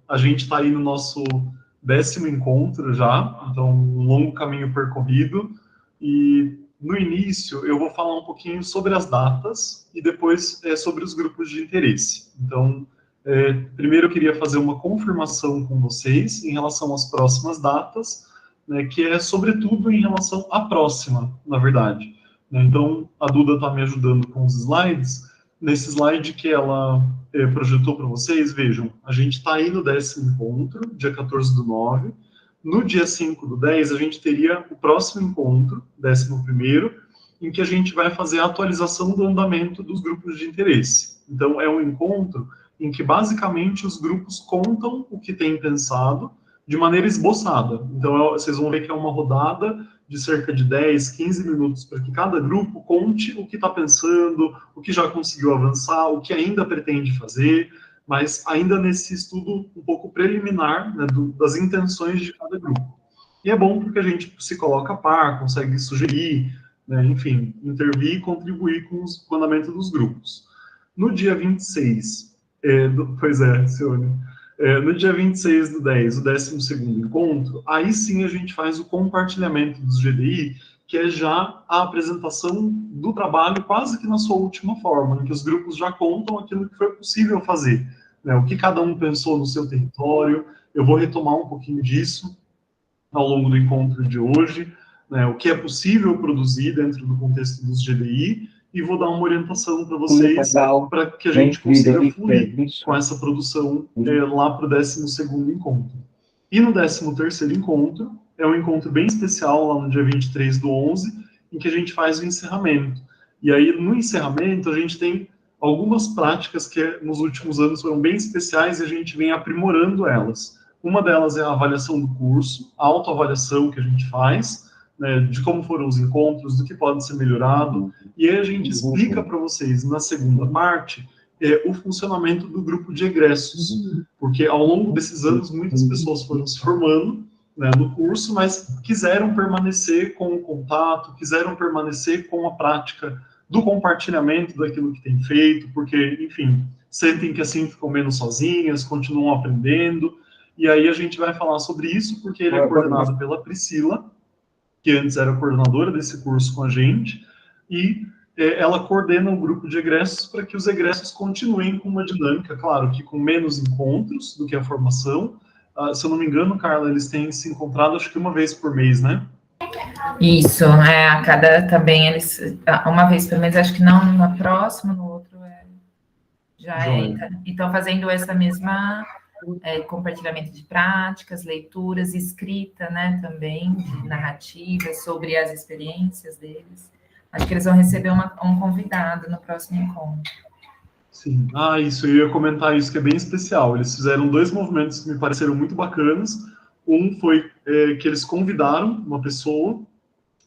A gente está aí no nosso 10º encontro já, então um longo caminho percorrido, e no início eu vou falar um pouquinho sobre as datas e depois sobre os grupos de interesse. Então, primeiro eu queria fazer uma confirmação com vocês em relação às próximas datas, né, que é sobretudo em relação à próxima, na verdade. Então, a Duda está me ajudando com os slides. Nesse slide que ela projetou para vocês, vejam, a gente está aí no 10º encontro, dia 14/9. No dia 5/10, a gente teria o próximo encontro, 11º, em que a gente vai fazer a atualização do andamento dos grupos de interesse. Então, é um encontro em que, basicamente, os grupos contam o que têm pensado de maneira esboçada. Então, vocês vão ver que é uma rodada de cerca de 10, 15 minutos para que cada grupo conte o que está pensando, o que já conseguiu avançar, o que ainda pretende fazer, mas ainda nesse estudo um pouco preliminar, né, das intenções de cada grupo. E é bom porque a gente se coloca a par, consegue sugerir, né, enfim, intervir e contribuir com o andamento dos grupos. No dia 26, pois é, Cione, no dia 26/10, o 12º encontro, aí sim a gente faz o compartilhamento dos GDI, que é já a apresentação do trabalho quase que na sua última forma, em que os grupos já contam aquilo que foi possível fazer, né, o que cada um pensou no seu território. Eu vou retomar um pouquinho disso ao longo do encontro de hoje, né, o que é possível produzir dentro do contexto dos GDI, e vou dar uma orientação para vocês para que a gente consiga fluir com essa produção lá para o 12º encontro. E no 13º encontro, é um encontro bem especial, lá no dia 23/11, em que a gente faz o encerramento. E aí, no encerramento, a gente tem algumas práticas que nos últimos anos foram bem especiais e a gente vem aprimorando elas. Uma delas é a avaliação do curso, a autoavaliação que a gente faz, né, de como foram os encontros, do que pode ser melhorado, e aí a gente explica para vocês, na segunda parte, o funcionamento do grupo de egressos, porque ao longo desses anos muitas pessoas foram se formando, né, no curso, mas quiseram permanecer com o contato, quiseram permanecer com a prática do compartilhamento daquilo que tem feito, porque, enfim, sentem que assim ficam menos sozinhas, continuam aprendendo, e aí a gente vai falar sobre isso, porque ele é coordenado pela Priscila, que antes era coordenadora desse curso com a gente, e ela coordena um grupo de egressos para que os egressos continuem com uma dinâmica, claro, que com menos encontros do que a formação. Se eu não me engano, Carla, eles têm se encontrado acho que uma vez por mês, né? Isso, a cada também eles, uma vez por mês, acho que não na próxima, no outro já e estão fazendo essa mesma compartilhamento de práticas, leituras, escrita, né, também, de narrativas sobre as experiências deles. Acho que eles vão receber um convidado no próximo encontro. Sim, isso, eu ia comentar isso, que é bem especial. Eles fizeram 2 movimentos que me pareceram muito bacanas. Um foi que eles convidaram uma pessoa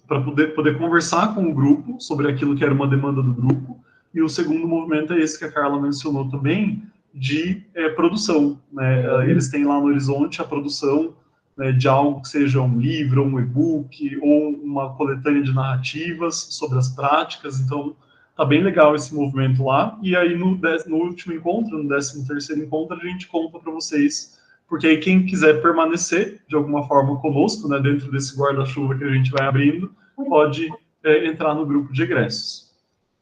para poder conversar com o grupo sobre aquilo que era uma demanda do grupo, e o segundo movimento é esse que a Carla mencionou também, de produção, né? Eles têm lá no horizonte a produção, né, de algo que seja um livro, um e-book, ou uma coletânea de narrativas sobre as práticas. Então, tá bem legal esse movimento lá, e aí no último encontro, no 13º encontro, a gente conta para vocês, porque aí quem quiser permanecer, de alguma forma, conosco, né, dentro desse guarda-chuva que a gente vai abrindo, pode entrar no grupo de egressos.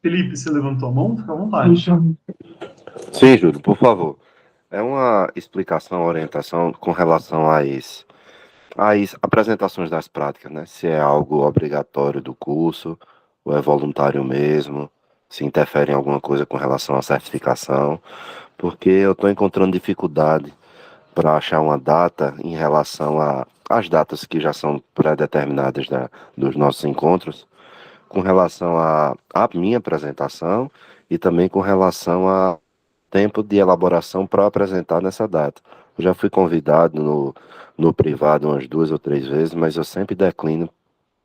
Felipe, você levantou a mão? Fica à vontade. Sim, Júlio, por favor. É uma explicação, orientação com relação às apresentações das práticas, né? Se é algo obrigatório do curso, ou é voluntário mesmo, se interfere em alguma coisa com relação à certificação, porque eu estou encontrando dificuldade para achar uma data em relação às datas que já são pré-determinadas dos nossos encontros, com relação à minha apresentação e também com relação a tempo de elaboração para apresentar nessa data. Eu já fui convidado no privado umas 2 ou 3 vezes, mas eu sempre declino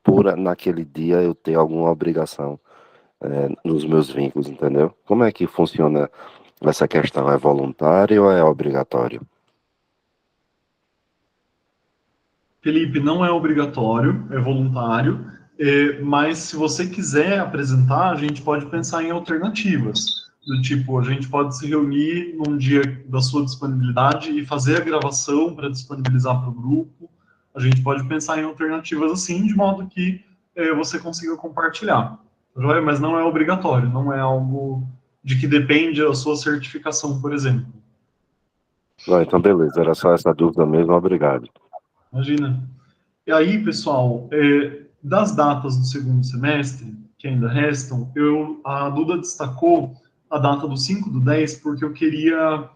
por naquele dia eu ter alguma obrigação nos meus vínculos, entendeu? Como é que funciona essa questão? É voluntário ou é obrigatório? Felipe, não é obrigatório, é voluntário, mas se você quiser apresentar, a gente pode pensar em alternativas. Do tipo, a gente pode se reunir num dia da sua disponibilidade e fazer a gravação para disponibilizar para o grupo. A gente pode pensar em alternativas assim, de modo que você consiga compartilhar. Joia? Mas não é obrigatório, não é algo de que depende a sua certificação, por exemplo. Então, beleza, era só essa dúvida mesmo, obrigado. Imagina. E aí, pessoal, das datas do segundo semestre, que ainda restam, a Duda destacou a data do 5/10, porque eu queria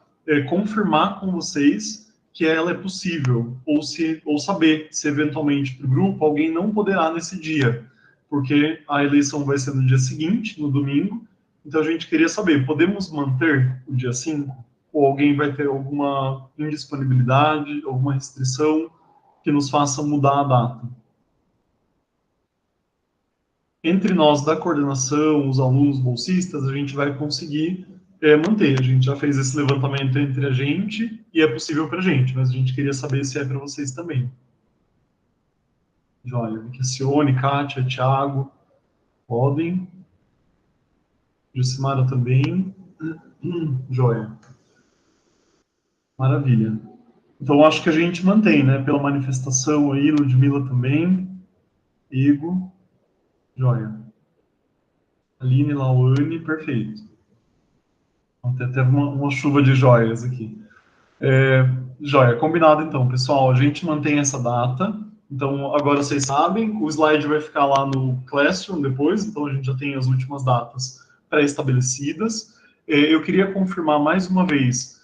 confirmar com vocês que ela é possível, ou saber se eventualmente para o grupo alguém não poderá nesse dia, porque a eleição vai ser no dia seguinte, no domingo, então a gente queria saber, podemos manter o dia 5? Ou alguém vai ter alguma indisponibilidade, alguma restrição que nos faça mudar a data? Entre nós da coordenação, os alunos bolsistas, a gente vai conseguir manter. A gente já fez esse levantamento entre a gente e é possível para a gente, mas a gente queria saber se é para vocês também. Joia. Cione, Kátia, Thiago, podem. Jucimara também. Joia. Maravilha. Então, acho que a gente mantém, né? Pela manifestação aí, Ludmila também. Igor. Joia. Aline, Lauane, perfeito. Até teve uma chuva de joias aqui. Joia, combinado então, pessoal. A gente mantém essa data. Então, agora vocês sabem, o slide vai ficar lá no Classroom depois, então a gente já tem as últimas datas pré-estabelecidas. Eu queria confirmar mais uma vez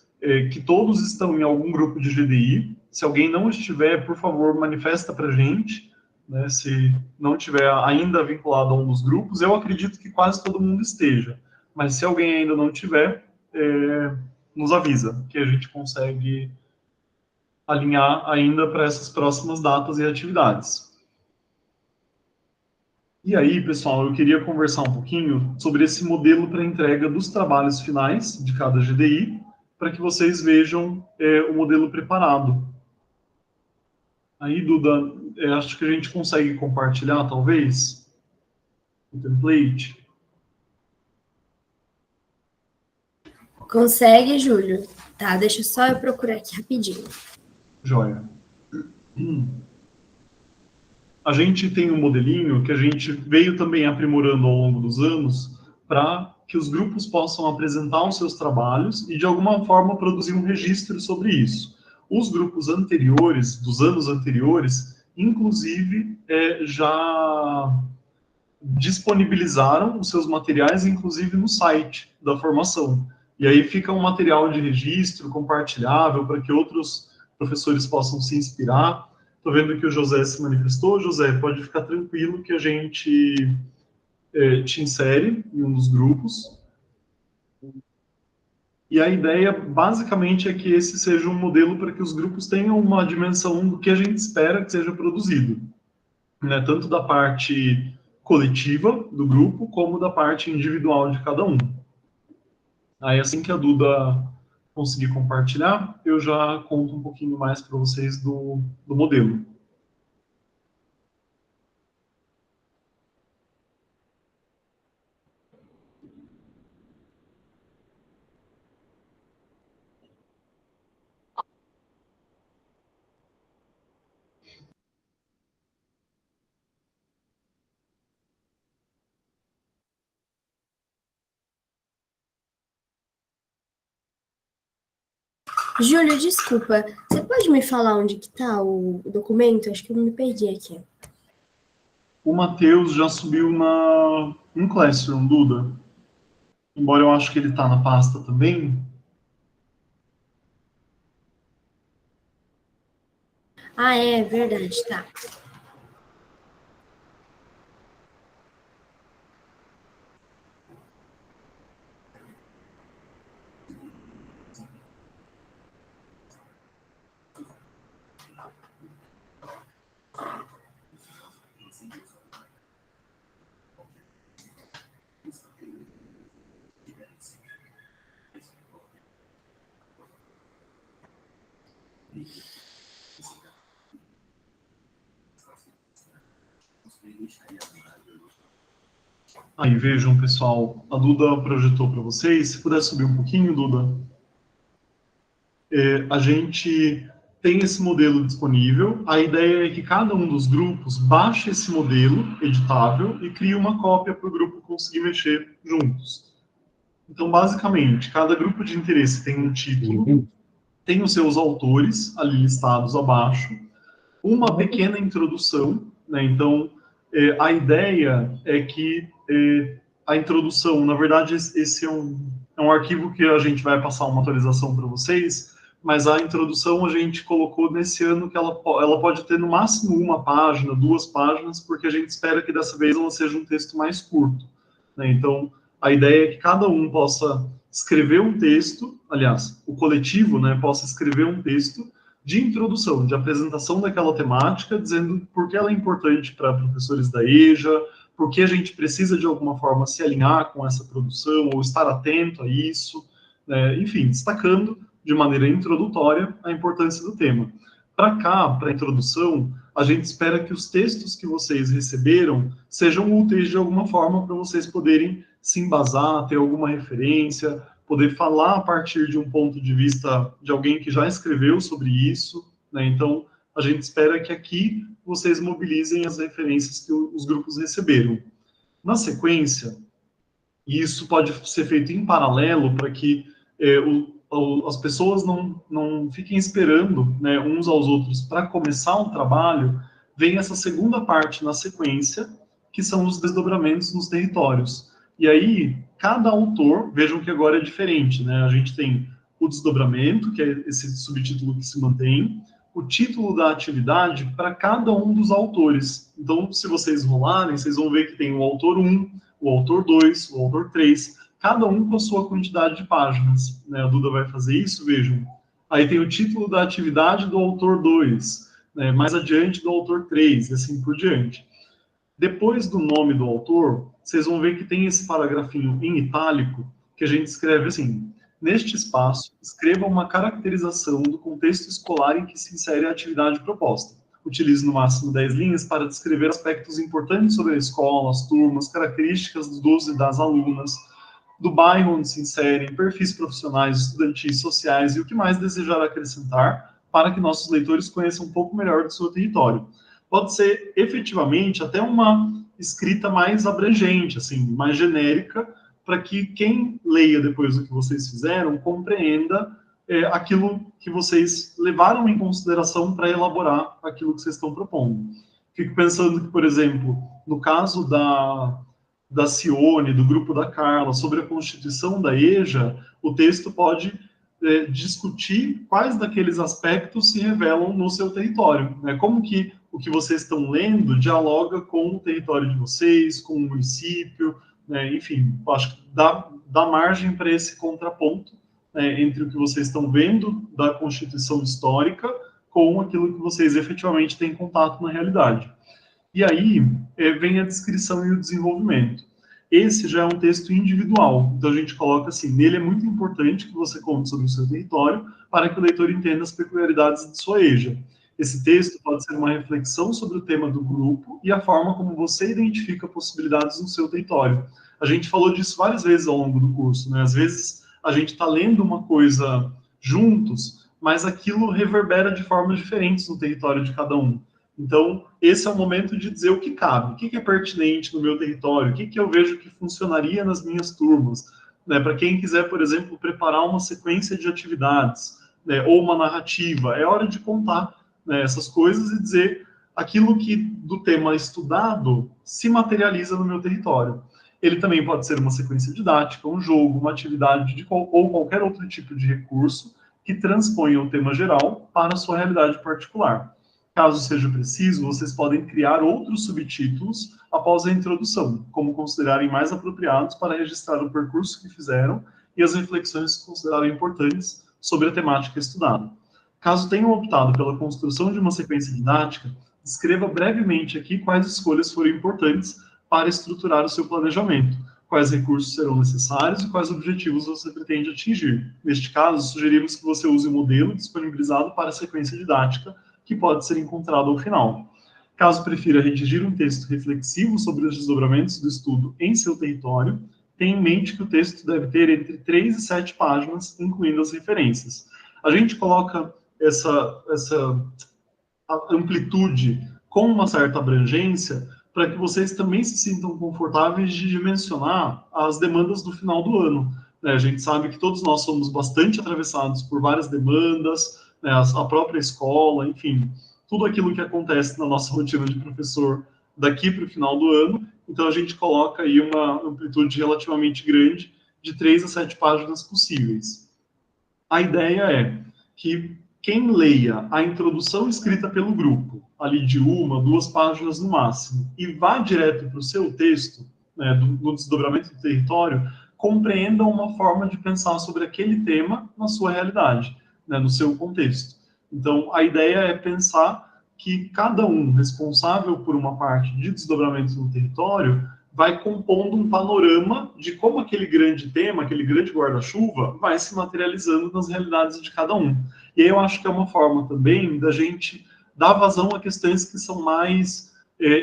que todos estão em algum grupo de GDI. Se alguém não estiver, por favor, manifesta para a gente, né, se não estiver ainda vinculado a um dos grupos. Eu acredito que quase todo mundo esteja, mas se alguém ainda não tiver, nos avisa, que a gente consegue alinhar ainda para essas próximas datas e atividades. E aí, pessoal, eu queria conversar um pouquinho sobre esse modelo para entrega dos trabalhos finais de cada GDI, para que vocês vejam o modelo preparado. Aí, Duda, acho que a gente consegue compartilhar, talvez, o template. Consegue, Júlio? Tá, deixa só eu procurar aqui rapidinho. Joia. A gente tem um modelinho que a gente veio também aprimorando ao longo dos anos para que os grupos possam apresentar os seus trabalhos e, de alguma forma, produzir um registro sobre isso. Os grupos anteriores, dos anos anteriores, inclusive, já disponibilizaram os seus materiais, inclusive no site da formação. E aí fica um material de registro compartilhável para que outros professores possam se inspirar. Estou vendo que o José se manifestou. José, pode ficar tranquilo que a gente te insere em um dos grupos. E a ideia, basicamente, é que esse seja um modelo para que os grupos tenham uma dimensão do que a gente espera que seja produzido, né? Tanto da parte coletiva do grupo, como da parte individual de cada um. Aí, assim que a Duda conseguir compartilhar, eu já conto um pouquinho mais para vocês do modelo. Júlio, desculpa, você pode me falar onde que tá o documento? Acho que eu me perdi aqui. O Matheus já subiu no Classroom, Duda. Embora eu acho que ele está na pasta também. Ah, é verdade, tá. Aí, vejam, pessoal, a Duda projetou para vocês. Se puder subir um pouquinho, Duda. A gente tem esse modelo disponível. A ideia é que cada um dos grupos baixe esse modelo editável e crie uma cópia para o grupo conseguir mexer juntos. Então, basicamente, cada grupo de interesse tem um título, tem os seus autores ali listados abaixo, uma pequena introdução, né? Então, a ideia é que a introdução, na verdade, esse é um arquivo que a gente vai passar uma atualização para vocês, mas a introdução a gente colocou nesse ano que ela pode ter no máximo 1 página, 2 páginas, porque a gente espera que dessa vez ela seja um texto mais curto, né? Então, a ideia é que cada um possa escrever um texto, aliás, o coletivo, né, possa escrever um texto de introdução, de apresentação daquela temática, dizendo por que ela é importante para professores da EJA, por que a gente precisa, de alguma forma, se alinhar com essa produção, ou estar atento a isso, né? Enfim, destacando de maneira introdutória a importância do tema. Para cá, para a introdução, a gente espera que os textos que vocês receberam sejam úteis de alguma forma para vocês poderem se embasar, ter alguma referência, poder falar a partir de um ponto de vista de alguém que já escreveu sobre isso, né? Então, a gente espera que aqui vocês mobilizem as referências que os grupos receberam. Na sequência, e isso pode ser feito em paralelo para que as pessoas não fiquem esperando, né, uns aos outros para começar um trabalho, vem essa segunda parte na sequência, que são os desdobramentos nos territórios. E aí, cada autor, vejam que agora é diferente, né? A gente tem o desdobramento, que é esse subtítulo que se mantém, o título da atividade para cada um dos autores. Então, se vocês rolarem, vocês vão ver que tem o autor 1, o autor 2, o autor 3, cada um com a sua quantidade de páginas, né? A Duda vai fazer isso, vejam. Aí tem o título da atividade do autor 2, né? Mais adiante do autor 3, e assim por diante. Depois do nome do autor, vocês vão ver que tem esse paragrafinho em itálico, que a gente escreve assim: neste espaço, escreva uma caracterização do contexto escolar em que se insere a atividade proposta. Utilize no máximo 10 linhas para descrever aspectos importantes sobre a escola, as turmas, características dos e das alunas, do bairro onde se inserem, perfis profissionais, estudantis, sociais e o que mais desejar acrescentar para que nossos leitores conheçam um pouco melhor do seu território. Pode ser, efetivamente, até uma escrita mais abrangente, assim, mais genérica, para que quem leia depois do que vocês fizeram compreenda aquilo que vocês levaram em consideração para elaborar aquilo que vocês estão propondo. Fico pensando que, por exemplo, no caso da Cione, do grupo da Carla, sobre a constituição da EJA, o texto pode discutir quais daqueles aspectos se revelam no seu território, né? Como que o que vocês estão lendo dialoga com o território de vocês, com o município, né? Enfim, acho que dá margem para esse contraponto, né, entre o que vocês estão vendo da Constituição histórica com aquilo que vocês efetivamente têm contato na realidade. E aí vem a descrição e o desenvolvimento. Esse já é um texto individual, então a gente coloca assim: nele é muito importante que você conte sobre o seu território para que o leitor entenda as peculiaridades de sua EJA. Esse texto pode ser uma reflexão sobre o tema do grupo e a forma como você identifica possibilidades no seu território. A gente falou disso várias vezes ao longo do curso, né? Às vezes a gente está lendo uma coisa juntos, mas aquilo reverbera de formas diferentes no território de cada um. Então, esse é o momento de dizer o que cabe, o que é pertinente no meu território, o que eu vejo que funcionaria nas minhas turmas, né? Para quem quiser, por exemplo, preparar uma sequência de atividades, né, ou uma narrativa, é hora de contar, né, essas coisas e dizer aquilo que do tema estudado se materializa no meu território. Ele também pode ser uma sequência didática, um jogo, uma atividade ou qualquer outro tipo de recurso que transponha o tema geral para a sua realidade particular. Caso seja preciso, vocês podem criar outros subtítulos após a introdução, como considerarem mais apropriados para registrar o percurso que fizeram e as reflexões que considerarem importantes sobre a temática estudada. Caso tenham optado pela construção de uma sequência didática, descreva brevemente aqui quais escolhas foram importantes para estruturar o seu planejamento, quais recursos serão necessários e quais objetivos você pretende atingir. Neste caso, sugerimos que você use o modelo disponibilizado para a sequência didática, que pode ser encontrado ao final. Caso prefira redigir um texto reflexivo sobre os desdobramentos do estudo em seu território, tenha em mente que o texto deve ter entre 3 e 7 páginas, incluindo as referências. A gente coloca essa amplitude com uma certa abrangência para que vocês também se sintam confortáveis de dimensionar as demandas do final do ano. A gente sabe que todos nós somos bastante atravessados por várias demandas, né, a própria escola, enfim, tudo aquilo que acontece na nossa rotina de professor daqui para o final do ano. Então, a gente coloca aí uma amplitude relativamente grande, de 3 a 7 páginas possíveis. A ideia é que quem leia a introdução escrita pelo grupo, ali de 1, 2 páginas no máximo, e vá direto para o seu texto, né, do desdobramento do território, compreenda uma forma de pensar sobre aquele tema na sua realidade, né, no seu contexto. Então, a ideia é pensar que cada um responsável por uma parte de desdobramento no território vai compondo um panorama de como aquele grande tema, aquele grande guarda-chuva, vai se materializando nas realidades de cada um. E aí eu acho que é uma forma também da gente dar vazão a questões que são mais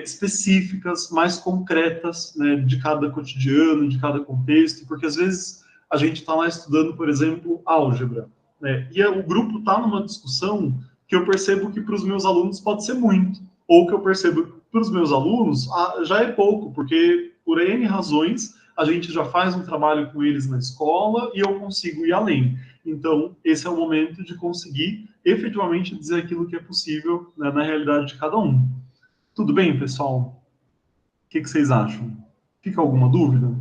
específicas, mais concretas, né, de cada cotidiano, de cada contexto, porque às vezes a gente está lá estudando, por exemplo, álgebra, né, e o grupo está numa discussão que eu percebo que para os meus alunos pode ser muito, ou que eu percebo que para os meus alunos já é pouco, porque por N razões a gente já faz um trabalho com eles na escola e eu consigo ir além. Então, esse é o momento de conseguir efetivamente dizer aquilo que é possível, né, na realidade de cada um. Tudo bem, pessoal? O que vocês acham? Fica alguma dúvida?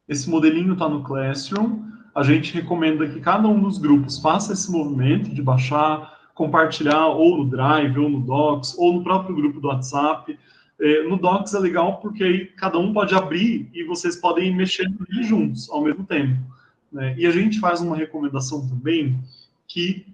Esse modelinho está no Classroom. A gente recomenda que cada um dos grupos faça esse movimento de baixar, compartilhar ou no Drive, ou no Docs, ou no próprio grupo do WhatsApp. No Docs é legal porque aí cada um pode abrir e vocês podem ir mexendo nele juntos ao mesmo tempo, né? E a gente faz uma recomendação também que,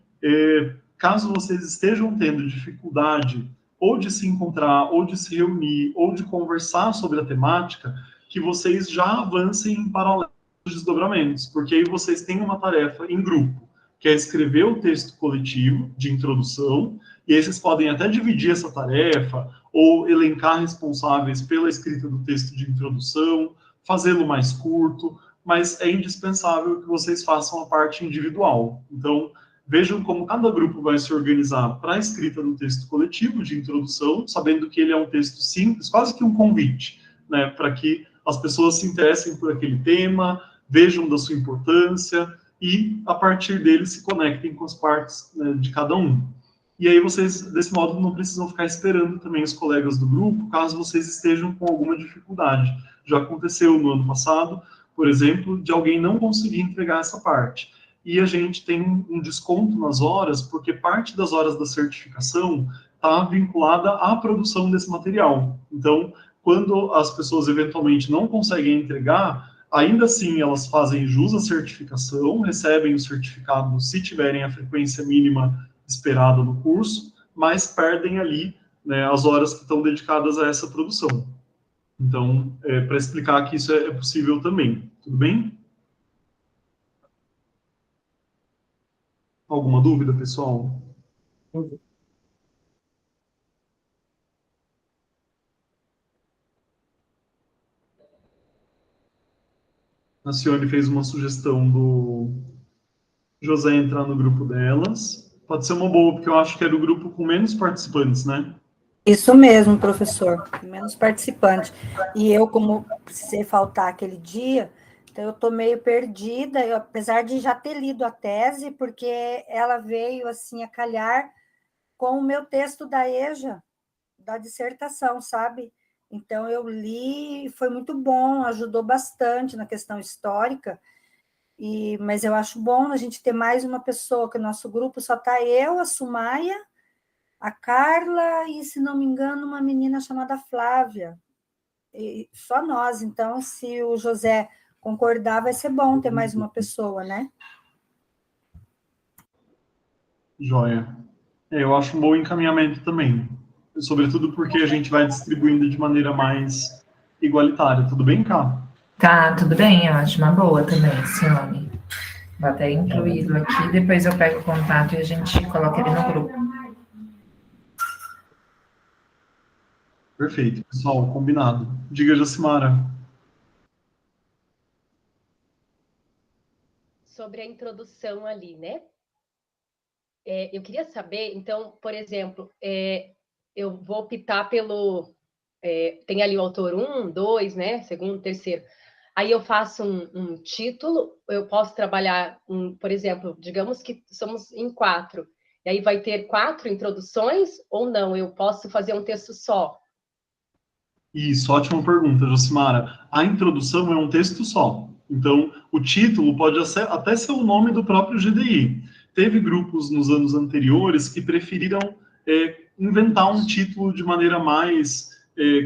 caso vocês estejam tendo dificuldade ou de se encontrar, ou de se reunir, ou de conversar sobre a temática, que vocês já avancem em paralelo os desdobramentos, porque aí vocês têm uma tarefa em grupo, que é escrever o texto coletivo de introdução, e aí vocês podem até dividir essa tarefa, ou elencar responsáveis pela escrita do texto de introdução, fazê-lo mais curto, mas é indispensável que vocês façam a parte individual. Então, vejam como cada grupo vai se organizar para a escrita do texto coletivo de introdução, sabendo que ele é um texto simples, quase que um convite, né, para que as pessoas se interessem por aquele tema, vejam da sua importância e, a partir dele, se conectem com as partes, né, de cada um. E aí vocês, desse modo, não precisam ficar esperando também os colegas do grupo, caso vocês estejam com alguma dificuldade. Já aconteceu no ano passado, por exemplo, de alguém não conseguir entregar essa parte. E a gente tem um desconto nas horas, porque parte das horas da certificação está vinculada à produção desse material. Então, quando as pessoas eventualmente não conseguem entregar, ainda assim elas fazem jus à certificação, recebem o certificado se tiverem a frequência mínima esperada no curso, mas perdem ali, né, as horas que estão dedicadas a essa produção. Então, para explicar que isso é possível também. Tudo bem? Alguma dúvida, pessoal? A Cione fez uma sugestão do José entrar no grupo delas. Pode ser uma boa, porque eu acho que era o grupo com menos participantes, né? Isso mesmo, professor, menos participantes. E eu, como precisei faltar aquele dia, então eu estou meio perdida, apesar de já ter lido a tese, porque ela veio assim a calhar com o meu texto da EJA, da dissertação, sabe? Então eu li, foi muito bom, ajudou bastante na questão histórica, mas eu acho bom a gente ter mais uma pessoa, que o nosso grupo só está eu, a Sumaia, a Carla e, se não me engano, uma menina chamada Flávia. E só nós. Então, se o José concordar, vai ser bom ter mais uma pessoa, né? Joia. Eu acho um bom encaminhamento também. Sobretudo porque a gente vai distribuindo de maneira mais igualitária. Tudo bem, Cá? Tá, tudo bem, eu acho uma boa também, Cione. Vou até incluí-lo aqui, depois eu pego o contato e a gente coloca ele no grupo. Perfeito, pessoal, combinado. Diga, Jacimara. Sobre a introdução ali, né? Eu queria saber, então, por exemplo, eu vou optar pelo... tem ali o autor 1, 2, né? Segundo, terceiro. Aí eu faço um título, eu posso trabalhar, por exemplo, digamos que somos em 4, e aí vai ter 4 introduções, ou não? Eu posso fazer um texto só? Isso, ótima pergunta, Jacimara. A introdução é um texto só. Então, o título pode até ser o nome do próprio GDI. Teve grupos nos anos anteriores que preferiram inventar um título de maneira mais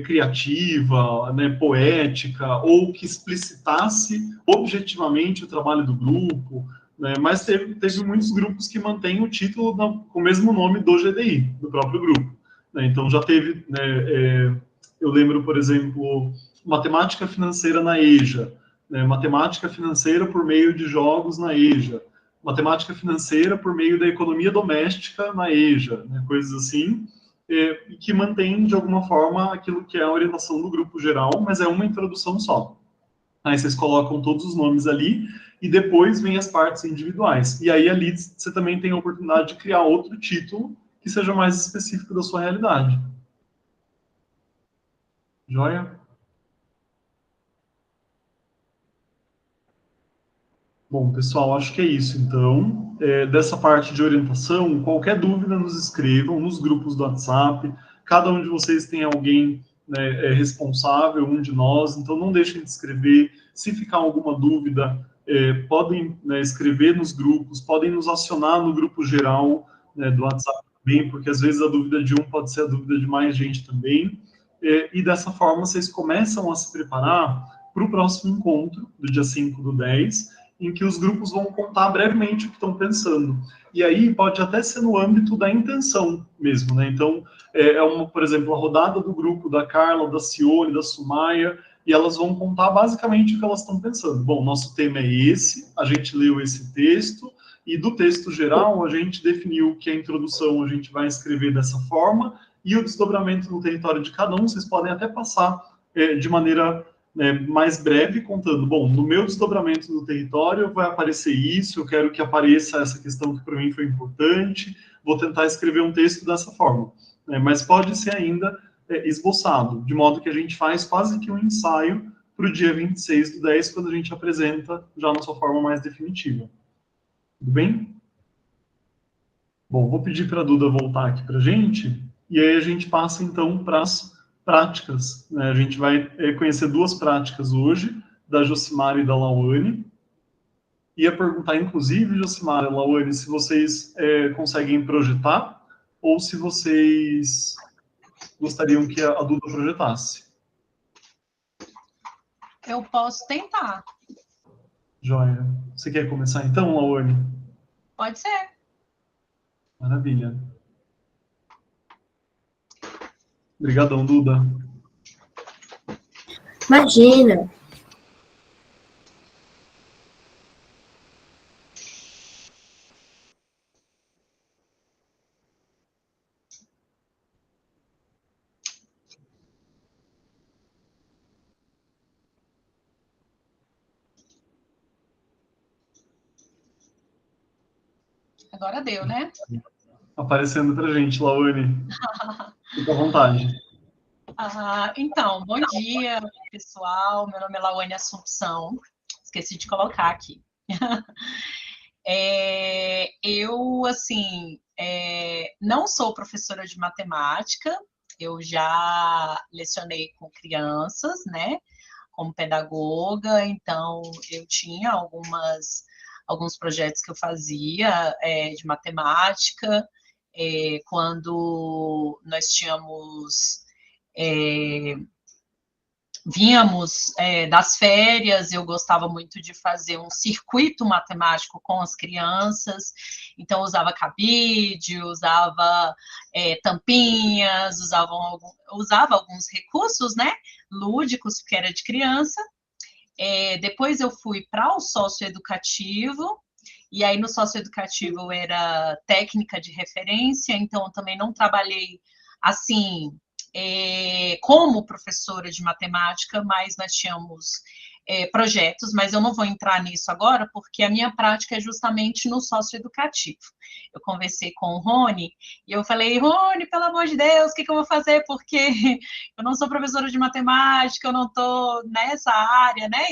criativa, né, poética, ou que explicitasse objetivamente o trabalho do grupo, né, mas teve muitos grupos que mantêm o título com o mesmo nome do GDI, do próprio grupo. Né, então, já teve... Né, eu lembro, por exemplo, matemática financeira na EJA, né, matemática financeira por meio de jogos na EJA, matemática financeira por meio da economia doméstica na EJA, né, coisas assim, que mantém, de alguma forma, aquilo que é a orientação do grupo geral, mas é uma introdução só. Aí vocês colocam todos os nomes ali, e depois vem as partes individuais. E aí ali você também tem a oportunidade de criar outro título que seja mais específico da sua realidade. Joia? Bom, pessoal, acho que é isso. Então, dessa parte de orientação, qualquer dúvida nos escrevam nos grupos do WhatsApp. Cada um de vocês tem alguém, né, responsável, um de nós, então não deixem de escrever. Se ficar alguma dúvida, podem, né, escrever nos grupos, podem nos acionar no grupo geral, né, do WhatsApp também, porque às vezes a dúvida de um pode ser a dúvida de mais gente também. E dessa forma, vocês começam a se preparar para o próximo encontro, do dia 5/10, em que os grupos vão contar brevemente o que estão pensando. E aí pode até ser no âmbito da intenção mesmo, né? Então, por exemplo, a rodada do grupo da Carla, da Cione, da Sumaia, e elas vão contar basicamente o que elas estão pensando. Bom, nosso tema é esse, a gente leu esse texto, e do texto geral a gente definiu que a introdução a gente vai escrever dessa forma, e o desdobramento no território de cada um, vocês podem até passar de maneira mais breve, contando, bom, no meu desdobramento do território vai aparecer isso, eu quero que apareça essa questão que para mim foi importante, vou tentar escrever um texto dessa forma. Mas pode ser ainda esboçado, de modo que a gente faz quase que um ensaio para o dia 26/10, quando a gente apresenta já na sua forma mais definitiva. Tudo bem? Bom, vou pedir para a Duda voltar aqui para a gente, e aí a gente passa então para as práticas, né? A gente vai conhecer 2 práticas hoje, da Josimara e da Lauane. Ia perguntar, inclusive, Josimara e Lauane, se vocês conseguem projetar ou se vocês gostariam que a Duda projetasse. Eu posso tentar. Joia. Você quer começar então, Lauane? Pode ser. Maravilha. Obrigadão, Duda. Imagina. Agora deu, né? Aparecendo pra gente, Lauane. Fica à vontade. Então, bom dia, pessoal. Meu nome é Lauane Assumpção. Esqueci de colocar aqui. Eu, assim, não sou professora de matemática. Eu já lecionei com crianças, né? Como pedagoga. Então, eu tinha alguns projetos que eu fazia de matemática. Quando nós vínhamos das férias, eu gostava muito de fazer um circuito matemático com as crianças, então usava cabide, usava tampinhas, usava alguns recursos, né, lúdicos, porque era de criança. Depois eu fui para o socioeducativo, e aí no socioeducativo eu era técnica de referência, então eu também não trabalhei assim como professora de matemática, mas nós tínhamos projetos, mas eu não vou entrar nisso agora, porque a minha prática é justamente no socioeducativo. Eu conversei com o Rony, e eu falei, Rony, pelo amor de Deus, o que eu vou fazer? Porque eu não sou professora de matemática, eu não estou nessa área, né,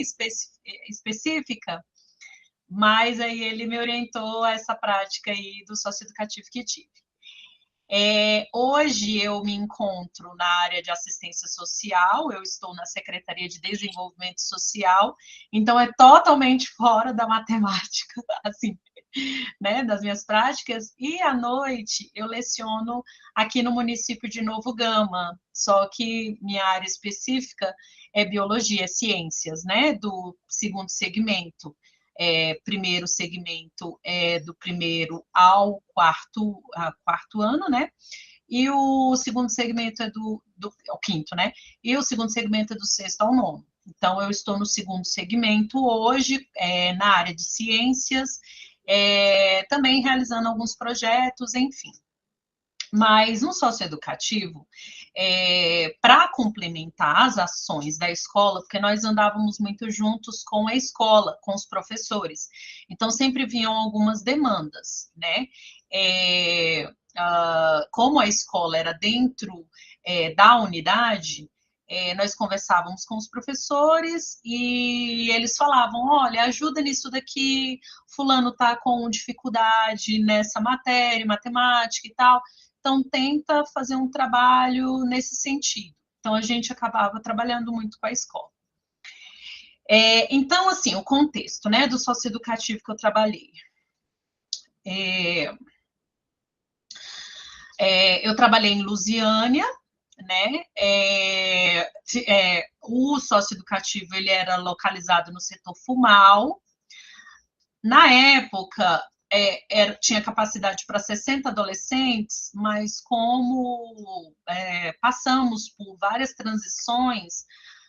específica, mas aí ele me orientou a essa prática aí do socioeducativo que tive. Hoje eu me encontro na área de assistência social, eu estou na Secretaria de Desenvolvimento Social, então é totalmente fora da matemática, assim, né, das minhas práticas, e à noite eu leciono aqui no município de Novo Gama, só que minha área específica é biologia, ciências, né, do segundo segmento. Primeiro segmento é do primeiro ao quarto ano, né? E o segundo segmento é ao quinto, né? E o segundo segmento é do sexto ao nono. Então, eu estou no segundo segmento hoje, na área de ciências, também realizando alguns projetos, enfim. Mas no socioeducativo, para complementar as ações da escola, porque nós andávamos muito juntos com a escola, com os professores, então sempre vinham algumas demandas, né? Como a escola era dentro da unidade, nós conversávamos com os professores e eles falavam, olha, ajuda nisso daqui, fulano está com dificuldade nessa matéria, matemática e tal, então tenta fazer um trabalho nesse sentido. Então a gente acabava trabalhando muito com a escola. Então, assim, o contexto, né, do socioeducativo que eu trabalhei. Eu trabalhei em Lusiânia, né? O socioeducativo ele era localizado no setor FUMAL. Na época, tinha capacidade para 60 adolescentes, mas como passamos por várias transições,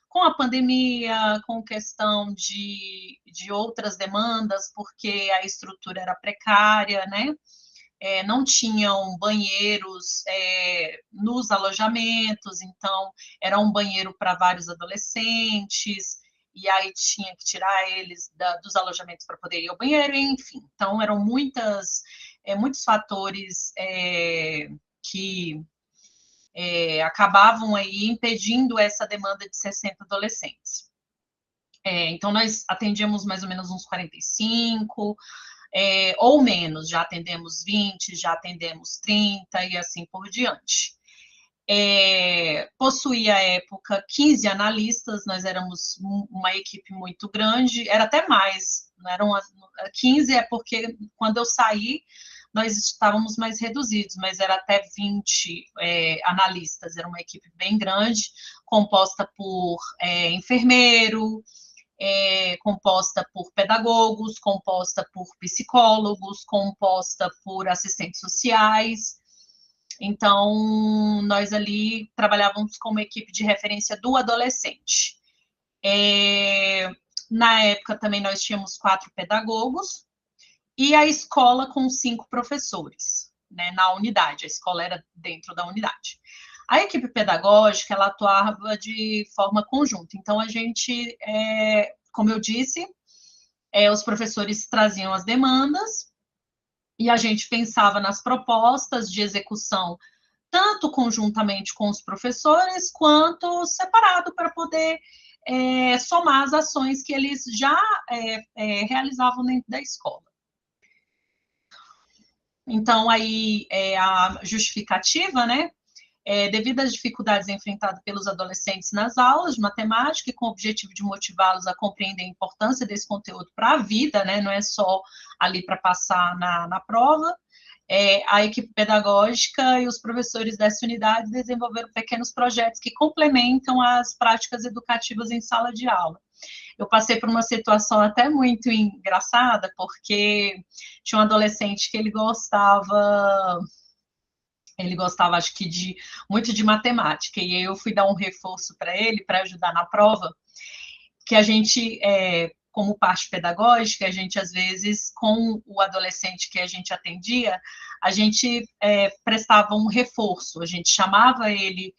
com a pandemia, com questão de outras demandas, porque a estrutura era precária, né? Não tinham banheiros nos alojamentos, então era um banheiro para vários adolescentes, e aí tinha que tirar eles dos alojamentos para poder ir ao banheiro, enfim. Então, eram muitos fatores que acabavam aí impedindo essa demanda de 60 adolescentes. Então, nós atendíamos mais ou menos uns 45, ou menos, já atendemos 20, já atendemos 30 e assim por diante. Possuía à época 15 analistas, nós éramos uma equipe muito grande, era até mais, não eram 15 porque quando eu saí nós estávamos mais reduzidos, mas era até 20 analistas, era uma equipe bem grande, composta por enfermeiro, composta por pedagogos, composta por psicólogos, composta por assistentes sociais. Então, nós ali trabalhávamos com uma equipe de referência do adolescente. Na época, também nós tínhamos 4 pedagogos e a escola com 5 professores, né, na unidade. A escola era dentro da unidade. A equipe pedagógica, ela atuava de forma conjunta. Então, a gente, como eu disse, os professores traziam as demandas e a gente pensava nas propostas de execução, tanto conjuntamente com os professores, quanto separado para poder somar as ações que eles já realizavam dentro da escola. Então, aí, a justificativa, né? Devido às dificuldades enfrentadas pelos adolescentes nas aulas de matemática e com o objetivo de motivá-los a compreender a importância desse conteúdo para a vida, né, não é só ali para passar na prova, a equipe pedagógica e os professores dessa unidade desenvolveram pequenos projetos que complementam as práticas educativas em sala de aula. Eu passei por uma situação até muito engraçada, porque tinha um adolescente que ele gostava, acho que, muito de matemática, e eu fui dar um reforço para ele, para ajudar na prova, que a gente, como parte pedagógica, a gente, às vezes, com o adolescente que a gente atendia, a gente prestava um reforço, a gente chamava ele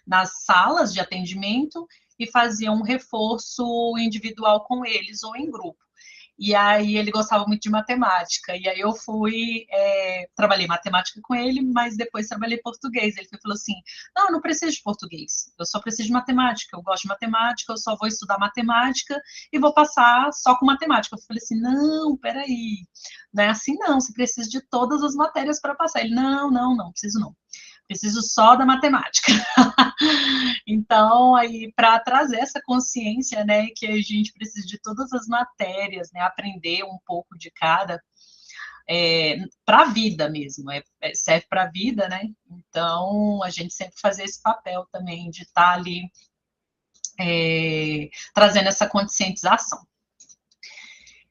nas salas de atendimento e fazia um reforço individual com eles ou em grupo. E aí ele gostava muito de matemática, e aí eu trabalhei matemática com ele, mas depois trabalhei português. Ele falou assim, não preciso de português, eu só preciso de matemática, eu gosto de matemática, eu só vou estudar matemática e vou passar só com matemática. Eu falei assim, não, peraí, não é assim não, você precisa de todas as matérias para passar. Ele, não, preciso não. Preciso só da matemática. Então, aí, para trazer essa consciência, né, que a gente precisa de todas as matérias, né, aprender um pouco de cada, para a vida mesmo, serve para a vida, né? Então, a gente sempre fazer esse papel também de estar ali trazendo essa conscientização.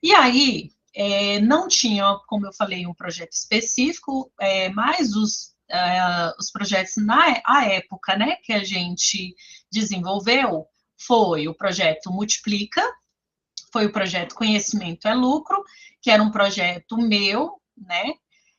E aí, não tinha, como eu falei, um projeto específico, mas os projetos à época, né, que a gente desenvolveu, foi o projeto Multiplica, foi o projeto Conhecimento é Lucro, que era um projeto meu, né?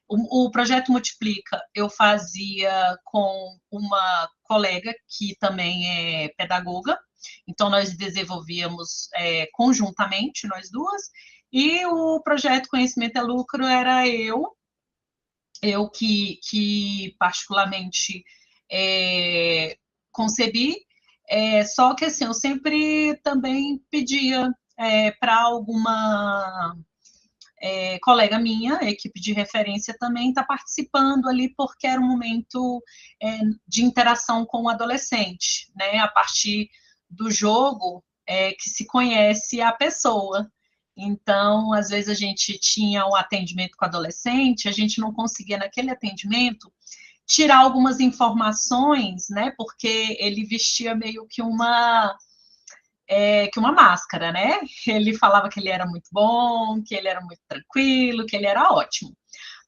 O projeto Multiplica eu fazia com uma colega que também é pedagoga, então nós desenvolvíamos conjuntamente, nós duas, e o projeto Conhecimento é Lucro era eu que particularmente concebi, só que assim, eu sempre também pedia para alguma colega minha, equipe de referência também, estar participando ali, porque era um momento de interação com o adolescente, né? A partir do jogo que se conhece a pessoa. Então, às vezes a gente tinha um atendimento com adolescente, a gente não conseguia naquele atendimento tirar algumas informações, né? Porque ele vestia meio que uma máscara, né? Ele falava que ele era muito bom, que ele era muito tranquilo, que ele era ótimo.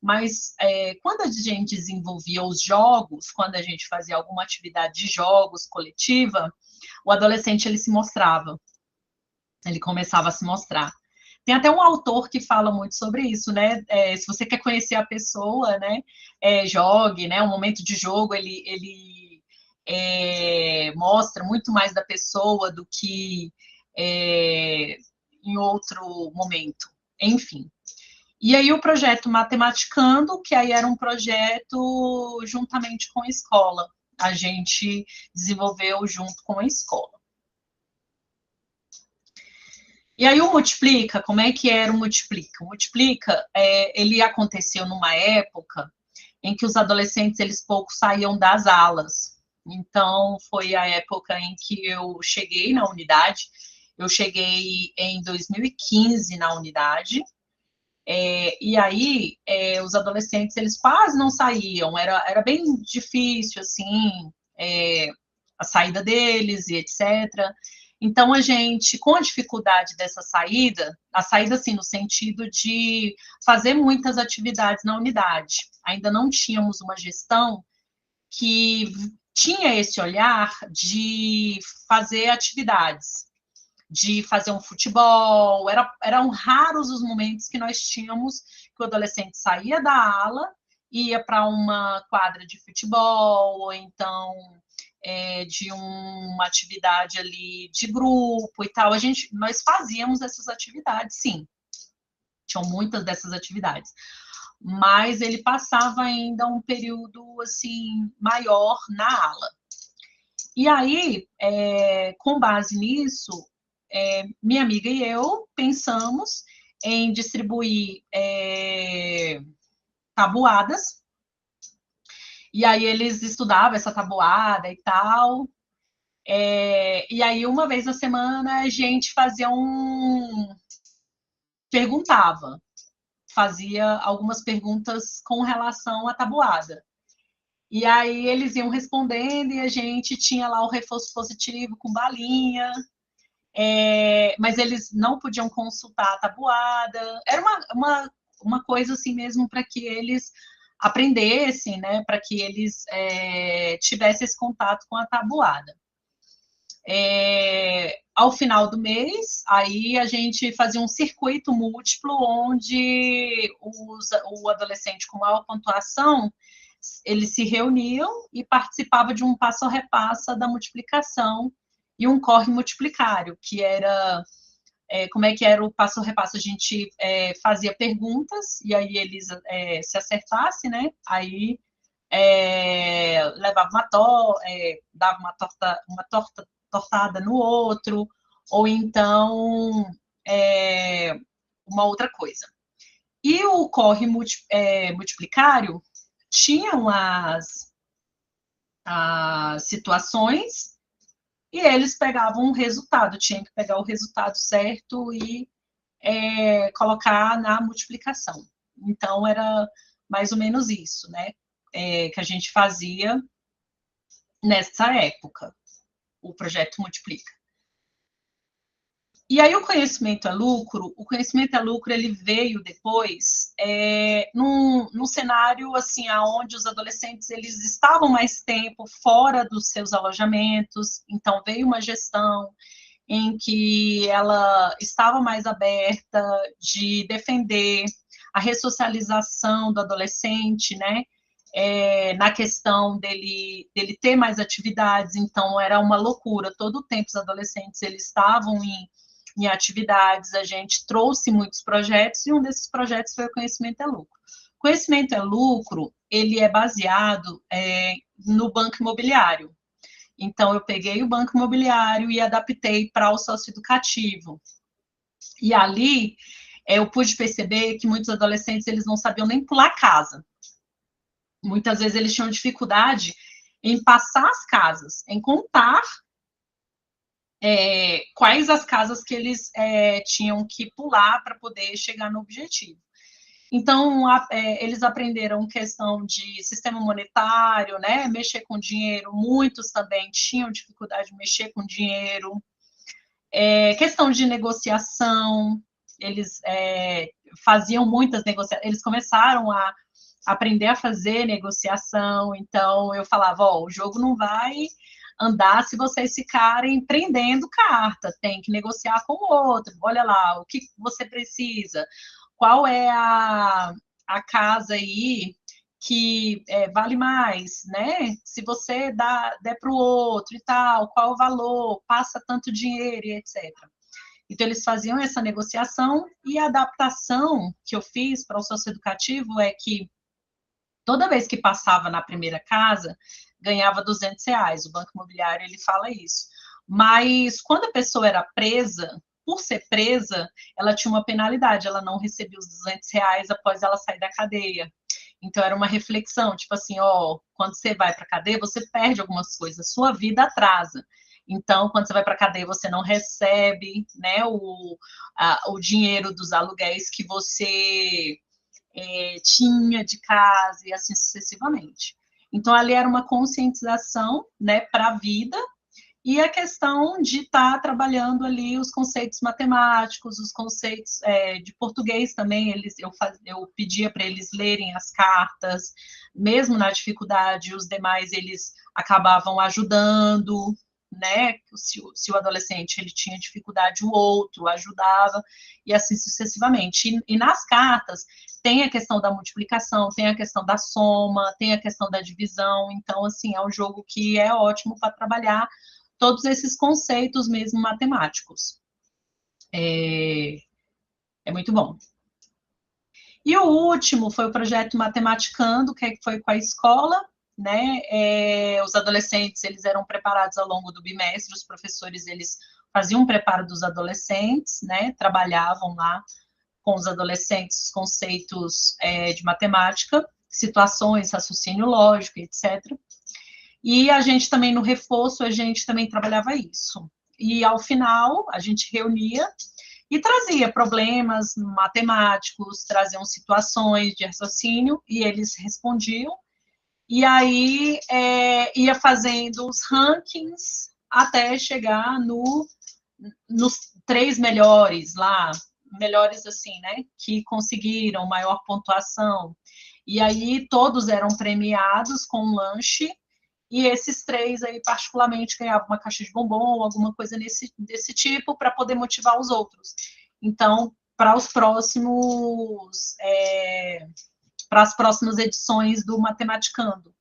Mas quando a gente desenvolvia os jogos, quando a gente fazia alguma atividade de jogos coletiva, o adolescente ele se mostrava, ele começava a se mostrar. Tem até um autor que fala muito sobre isso, né? Se você quer conhecer a pessoa, né? Jogue, né? Um momento de jogo, ele mostra muito mais da pessoa do que em outro momento. Enfim. E aí o projeto Matematicando, que aí era um projeto juntamente com a escola. A gente desenvolveu junto com a escola. E aí o Multiplica, como é que era o Multiplica? O Multiplica, ele aconteceu numa época em que os adolescentes, eles pouco saíam das alas. Então, foi a época em que eu cheguei na unidade. Eu cheguei em 2015 na unidade. E aí, os adolescentes, eles quase não saíam. Era bem difícil, assim, a saída deles e etc., então, a gente, com a dificuldade dessa saída, a saída, assim, no sentido de fazer muitas atividades na unidade, ainda não tínhamos uma gestão que tinha esse olhar de fazer atividades, de fazer um futebol, eram raros os momentos que nós tínhamos que o adolescente saía da ala, ia para uma quadra de futebol, ou então de uma atividade ali de grupo e tal. Nós fazíamos essas atividades, sim. Tinham muitas dessas atividades. Mas ele passava ainda um período, assim, maior na ala. E aí, com base nisso, minha amiga e eu pensamos em distribuir tabuadas. E aí eles estudavam essa tabuada e tal. E aí, uma vez na semana, a gente fazia algumas perguntas com relação à tabuada. E aí eles iam respondendo e a gente tinha lá o reforço positivo com balinha, mas eles não podiam consultar a tabuada. Era uma coisa assim mesmo para que eles aprendessem, né, para que eles tivessem esse contato com a tabuada. Ao final do mês, aí a gente fazia um circuito múltiplo, onde o adolescente com maior pontuação eles se reuniam e participavam de um passo a repassa da multiplicação e um corre multiplicário, que era... como é que era o passo a repasso? A gente fazia perguntas, e aí eles se acertassem, né? Aí levava dava uma tortada no outro, ou então uma outra coisa. E o corre multiplicário tinham as situações e eles pegavam um resultado, tinha que pegar o resultado certo e colocar na multiplicação. Então, era mais ou menos isso, né? Que a gente fazia nessa época, o projeto Multiplica. E aí o conhecimento é lucro, ele veio depois num cenário assim, onde os adolescentes eles estavam mais tempo fora dos seus alojamentos, então veio uma gestão em que ela estava mais aberta de defender a ressocialização do adolescente, né? Na questão dele ter mais atividades, então era uma loucura, todo o tempo os adolescentes eles estavam em atividades, a gente trouxe muitos projetos, e um desses projetos foi o Conhecimento é Lucro. Conhecimento é Lucro, ele é baseado no banco imobiliário. Então, eu peguei o banco imobiliário e adaptei para o socioeducativo. E ali, eu pude perceber que muitos adolescentes, eles não sabiam nem pular casa. Muitas vezes, eles tinham dificuldade em passar as casas, em contar quais as casas que eles tinham que pular para poder chegar no objetivo. Então, eles aprenderam questão de sistema monetário, né? Mexer com dinheiro, muitos também tinham dificuldade de mexer com dinheiro. Questão de negociação, eles faziam muitas negociações, eles começaram a aprender a fazer negociação, então eu falava, o jogo não vai andar se vocês ficarem prendendo carta, tem que negociar com o outro, olha lá, o que você precisa, qual é a casa aí que vale mais, né? Se você der para o outro e tal, qual o valor, passa tanto dinheiro e etc. Então, eles faziam essa negociação, e a adaptação que eu fiz para o socioeducativo é que toda vez que passava na primeira casa, ganhava R$200. O Banco Imobiliário, ele fala isso. Mas, quando a pessoa era presa, por ser presa, ela tinha uma penalidade, ela não recebia os R$200 após ela sair da cadeia. Então, era uma reflexão, tipo assim, quando você vai para a cadeia, você perde algumas coisas, sua vida atrasa. Então, quando você vai para a cadeia, você não recebe, né, o dinheiro dos aluguéis que você tinha de casa, e assim sucessivamente. Então, ali era uma conscientização, né, para a vida, e a questão de estar trabalhando ali os conceitos matemáticos, os conceitos de português também, eu pedia para eles lerem as cartas, mesmo na dificuldade, os demais eles acabavam ajudando, né? Se o adolescente ele tinha dificuldade, o outro ajudava, e assim sucessivamente. E nas cartas tem a questão da multiplicação, tem a questão da soma, tem a questão da divisão, então, assim, é um jogo que é ótimo para trabalhar todos esses conceitos mesmo matemáticos. É muito bom. E o último foi o projeto Matematicando, que foi com a escola, né? Os adolescentes, eles eram preparados ao longo do bimestre, os professores, eles faziam um preparo dos adolescentes, né? Trabalhavam lá com os adolescentes os conceitos de matemática, situações, raciocínio lógico, etc. E a gente também, no reforço, a gente também trabalhava isso. E, ao final, a gente reunia e trazia problemas matemáticos, traziam situações de raciocínio, e eles respondiam. E aí, ia fazendo os rankings até chegar nos 3 melhores lá, melhores assim, né, que conseguiram maior pontuação. E aí, todos eram premiados com um lanche, e esses 3 aí, particularmente, ganhavam uma caixa de bombom, alguma coisa desse tipo, para poder motivar os outros. Então, para os próximos para as próximas edições do Matematicando.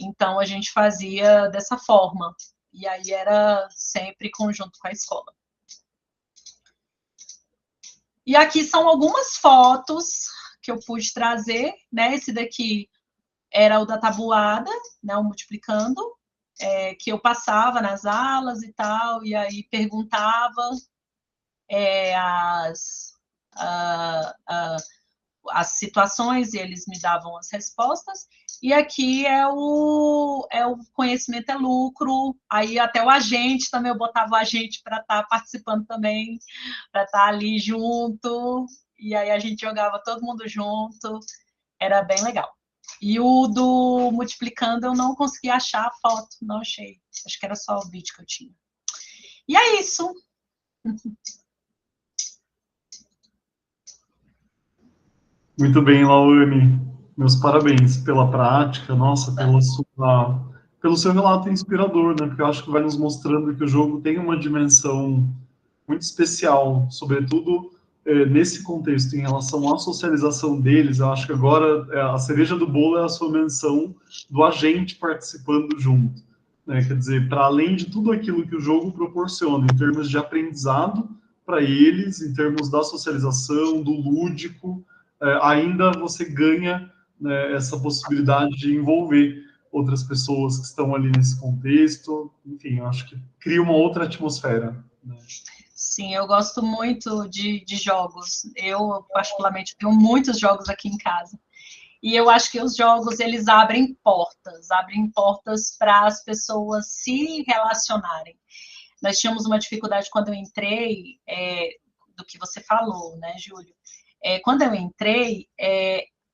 Então, a gente fazia dessa forma. E aí era sempre conjunto com a escola. E aqui são algumas fotos que eu pude trazer, né? Esse daqui era o da tabuada, né? O Multiplicando, que eu passava nas alas e tal, e aí perguntava as situações e eles me davam as respostas. E aqui é o conhecimento é lucro. Aí até o agente também, eu botava o agente para estar participando também, para estar ali junto. E aí a gente jogava todo mundo junto. Era bem legal. E o do Multiplicando eu não consegui achar a foto, não achei. Acho que era só o vídeo que eu tinha. E é isso. Muito bem, Lawane. Meus parabéns pela prática, nossa, pelo seu relato inspirador, né? Porque eu acho que vai nos mostrando que o jogo tem uma dimensão muito especial, sobretudo nesse contexto, em relação à socialização deles. Eu acho que agora a cereja do bolo é a sua menção do agente participando junto, né? Quer dizer, para além de tudo aquilo que o jogo proporciona, em termos de aprendizado para eles, em termos da socialização, do lúdico, ainda você ganha, né, essa possibilidade de envolver outras pessoas que estão ali nesse contexto. Enfim, eu acho que cria uma outra atmosfera, né? Sim, eu gosto muito de jogos. Eu, particularmente, tenho muitos jogos aqui em casa. E eu acho que os jogos, eles abrem portas para as pessoas se relacionarem. Nós tínhamos uma dificuldade quando eu entrei, do que você falou, né, Júlio? Quando eu entrei,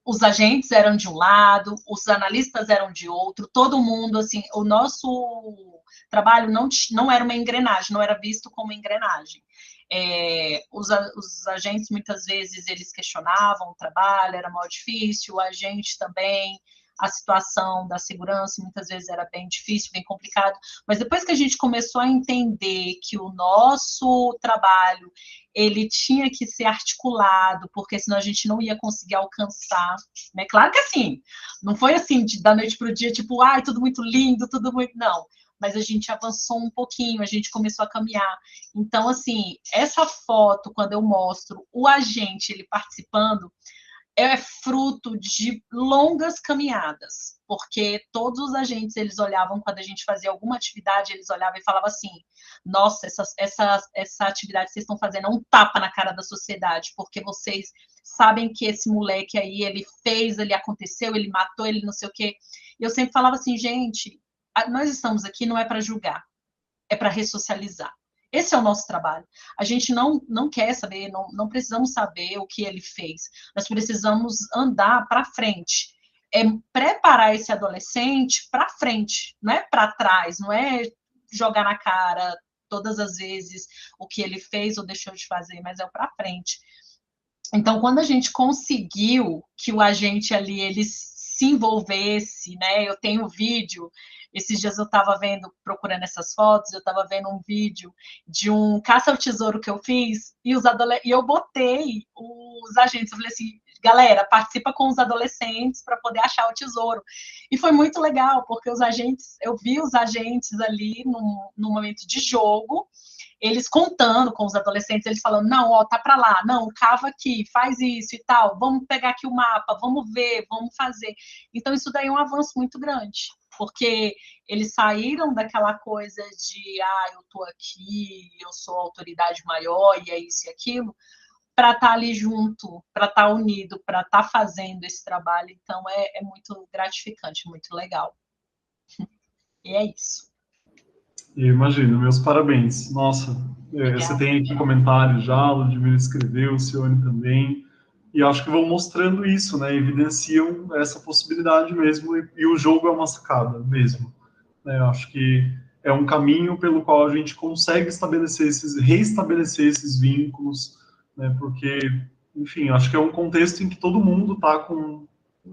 os agentes eram de um lado, os analistas eram de outro, todo mundo, assim, o nosso trabalho não era uma engrenagem, não era visto como engrenagem. Os agentes, muitas vezes, eles questionavam o trabalho, era mal difícil, o agente também, a situação da segurança muitas vezes era bem difícil, bem complicado, mas depois que a gente começou a entender que o nosso trabalho, ele tinha que ser articulado, porque senão a gente não ia conseguir alcançar, né? Claro que assim, não foi assim, da noite para o dia, tipo, ai, tudo muito lindo, tudo muito... Não, mas a gente avançou um pouquinho, a gente começou a caminhar. Então, assim, essa foto, quando eu mostro o agente, ele participando, é fruto de longas caminhadas, porque todos os agentes, eles olhavam, quando a gente fazia alguma atividade, eles olhavam e falavam assim, nossa, essa atividade que vocês estão fazendo é um tapa na cara da sociedade, porque vocês sabem que esse moleque aí, ele fez, ele aconteceu, ele matou, ele não sei o quê. E eu sempre falava assim, gente, nós estamos aqui não é para julgar, é para ressocializar. Esse é o nosso trabalho. A gente não quer saber, não precisamos saber o que ele fez. Nós precisamos andar para frente. Preparar esse adolescente para frente, não é para trás, não é jogar na cara todas as vezes o que ele fez ou deixou de fazer, mas é para frente. Então, quando a gente conseguiu que o agente ali, ele se envolvesse, né? Eu tenho um vídeo, esses dias eu estava vendo, procurando essas fotos, eu estava vendo um vídeo de um caça ao tesouro que eu fiz, e eu botei os agentes, eu falei assim, galera, participa com os adolescentes para poder achar o tesouro. E foi muito legal, porque eu vi os agentes ali num momento de jogo, eles contando com os adolescentes, eles falando, não, ó, tá para lá, não, cava aqui, faz isso e tal, vamos pegar aqui o mapa, vamos ver, vamos fazer. Então, isso daí é um avanço muito grande, porque eles saíram daquela coisa de, eu tô aqui, eu sou a autoridade maior e é isso e aquilo, para estar ali junto, para estar unido, para estar fazendo esse trabalho. Então, é muito gratificante, muito legal. E é isso. Eu imagino, meus parabéns. Nossa, você tem aqui comentários já, a Ludmila escreveu, o Cione também, e acho que vão mostrando isso, né? Evidenciam essa possibilidade mesmo, e o jogo é uma sacada mesmo, né? Eu acho que é um caminho pelo qual a gente consegue reestabelecer esses vínculos, né? Porque, enfim, acho que é um contexto em que todo mundo está com...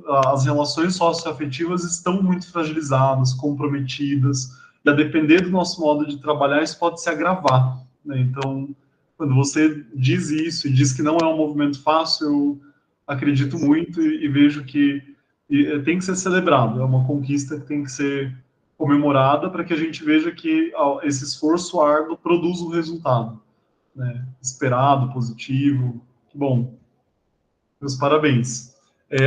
As relações socioafetivas estão muito fragilizadas, comprometidas, e a depender do nosso modo de trabalhar, isso pode se agravar, né? Então, quando você diz isso e diz que não é um movimento fácil, acredito muito e vejo que tem que ser celebrado, é uma conquista que tem que ser comemorada para que a gente veja que esse esforço árduo produz um resultado, né, esperado, positivo. Bom, meus parabéns.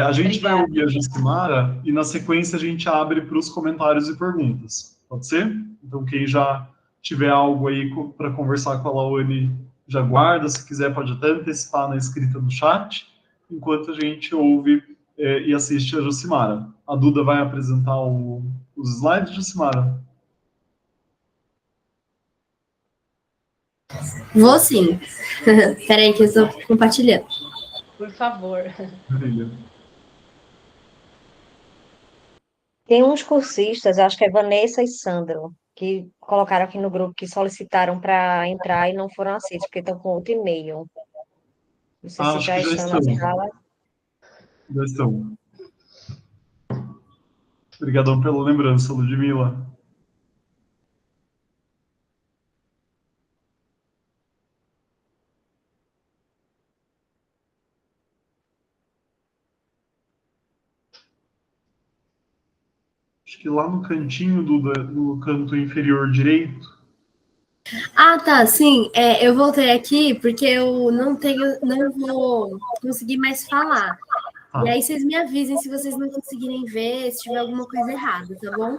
A gente vai Obrigada. ouvir a Jucimara e, na sequência, a gente abre para os comentários e perguntas. Pode ser? Então, quem já tiver algo aí para conversar com a Lauane, já guarda. Se quiser, pode até antecipar na escrita no chat, enquanto a gente ouve e assiste a Jucimara. A Duda vai apresentar os slides, Jucimara? Vou sim. Peraí que eu estou compartilhando. Por favor. Maravilha. Tem uns cursistas, acho que é Vanessa e Sandro, que colocaram aqui no grupo que solicitaram para entrar e não foram aceitos, porque estão com outro e-mail. Não sei se Acho já que já estão na estão. sala. Já estão. Obrigadão pela lembrança, Ludmila. Acho que lá no cantinho, no canto inferior direito. Ah, tá, sim. Eu voltei aqui porque eu não vou conseguir mais falar. E aí vocês me avisem se vocês não conseguirem ver, se tiver alguma coisa errada, tá bom?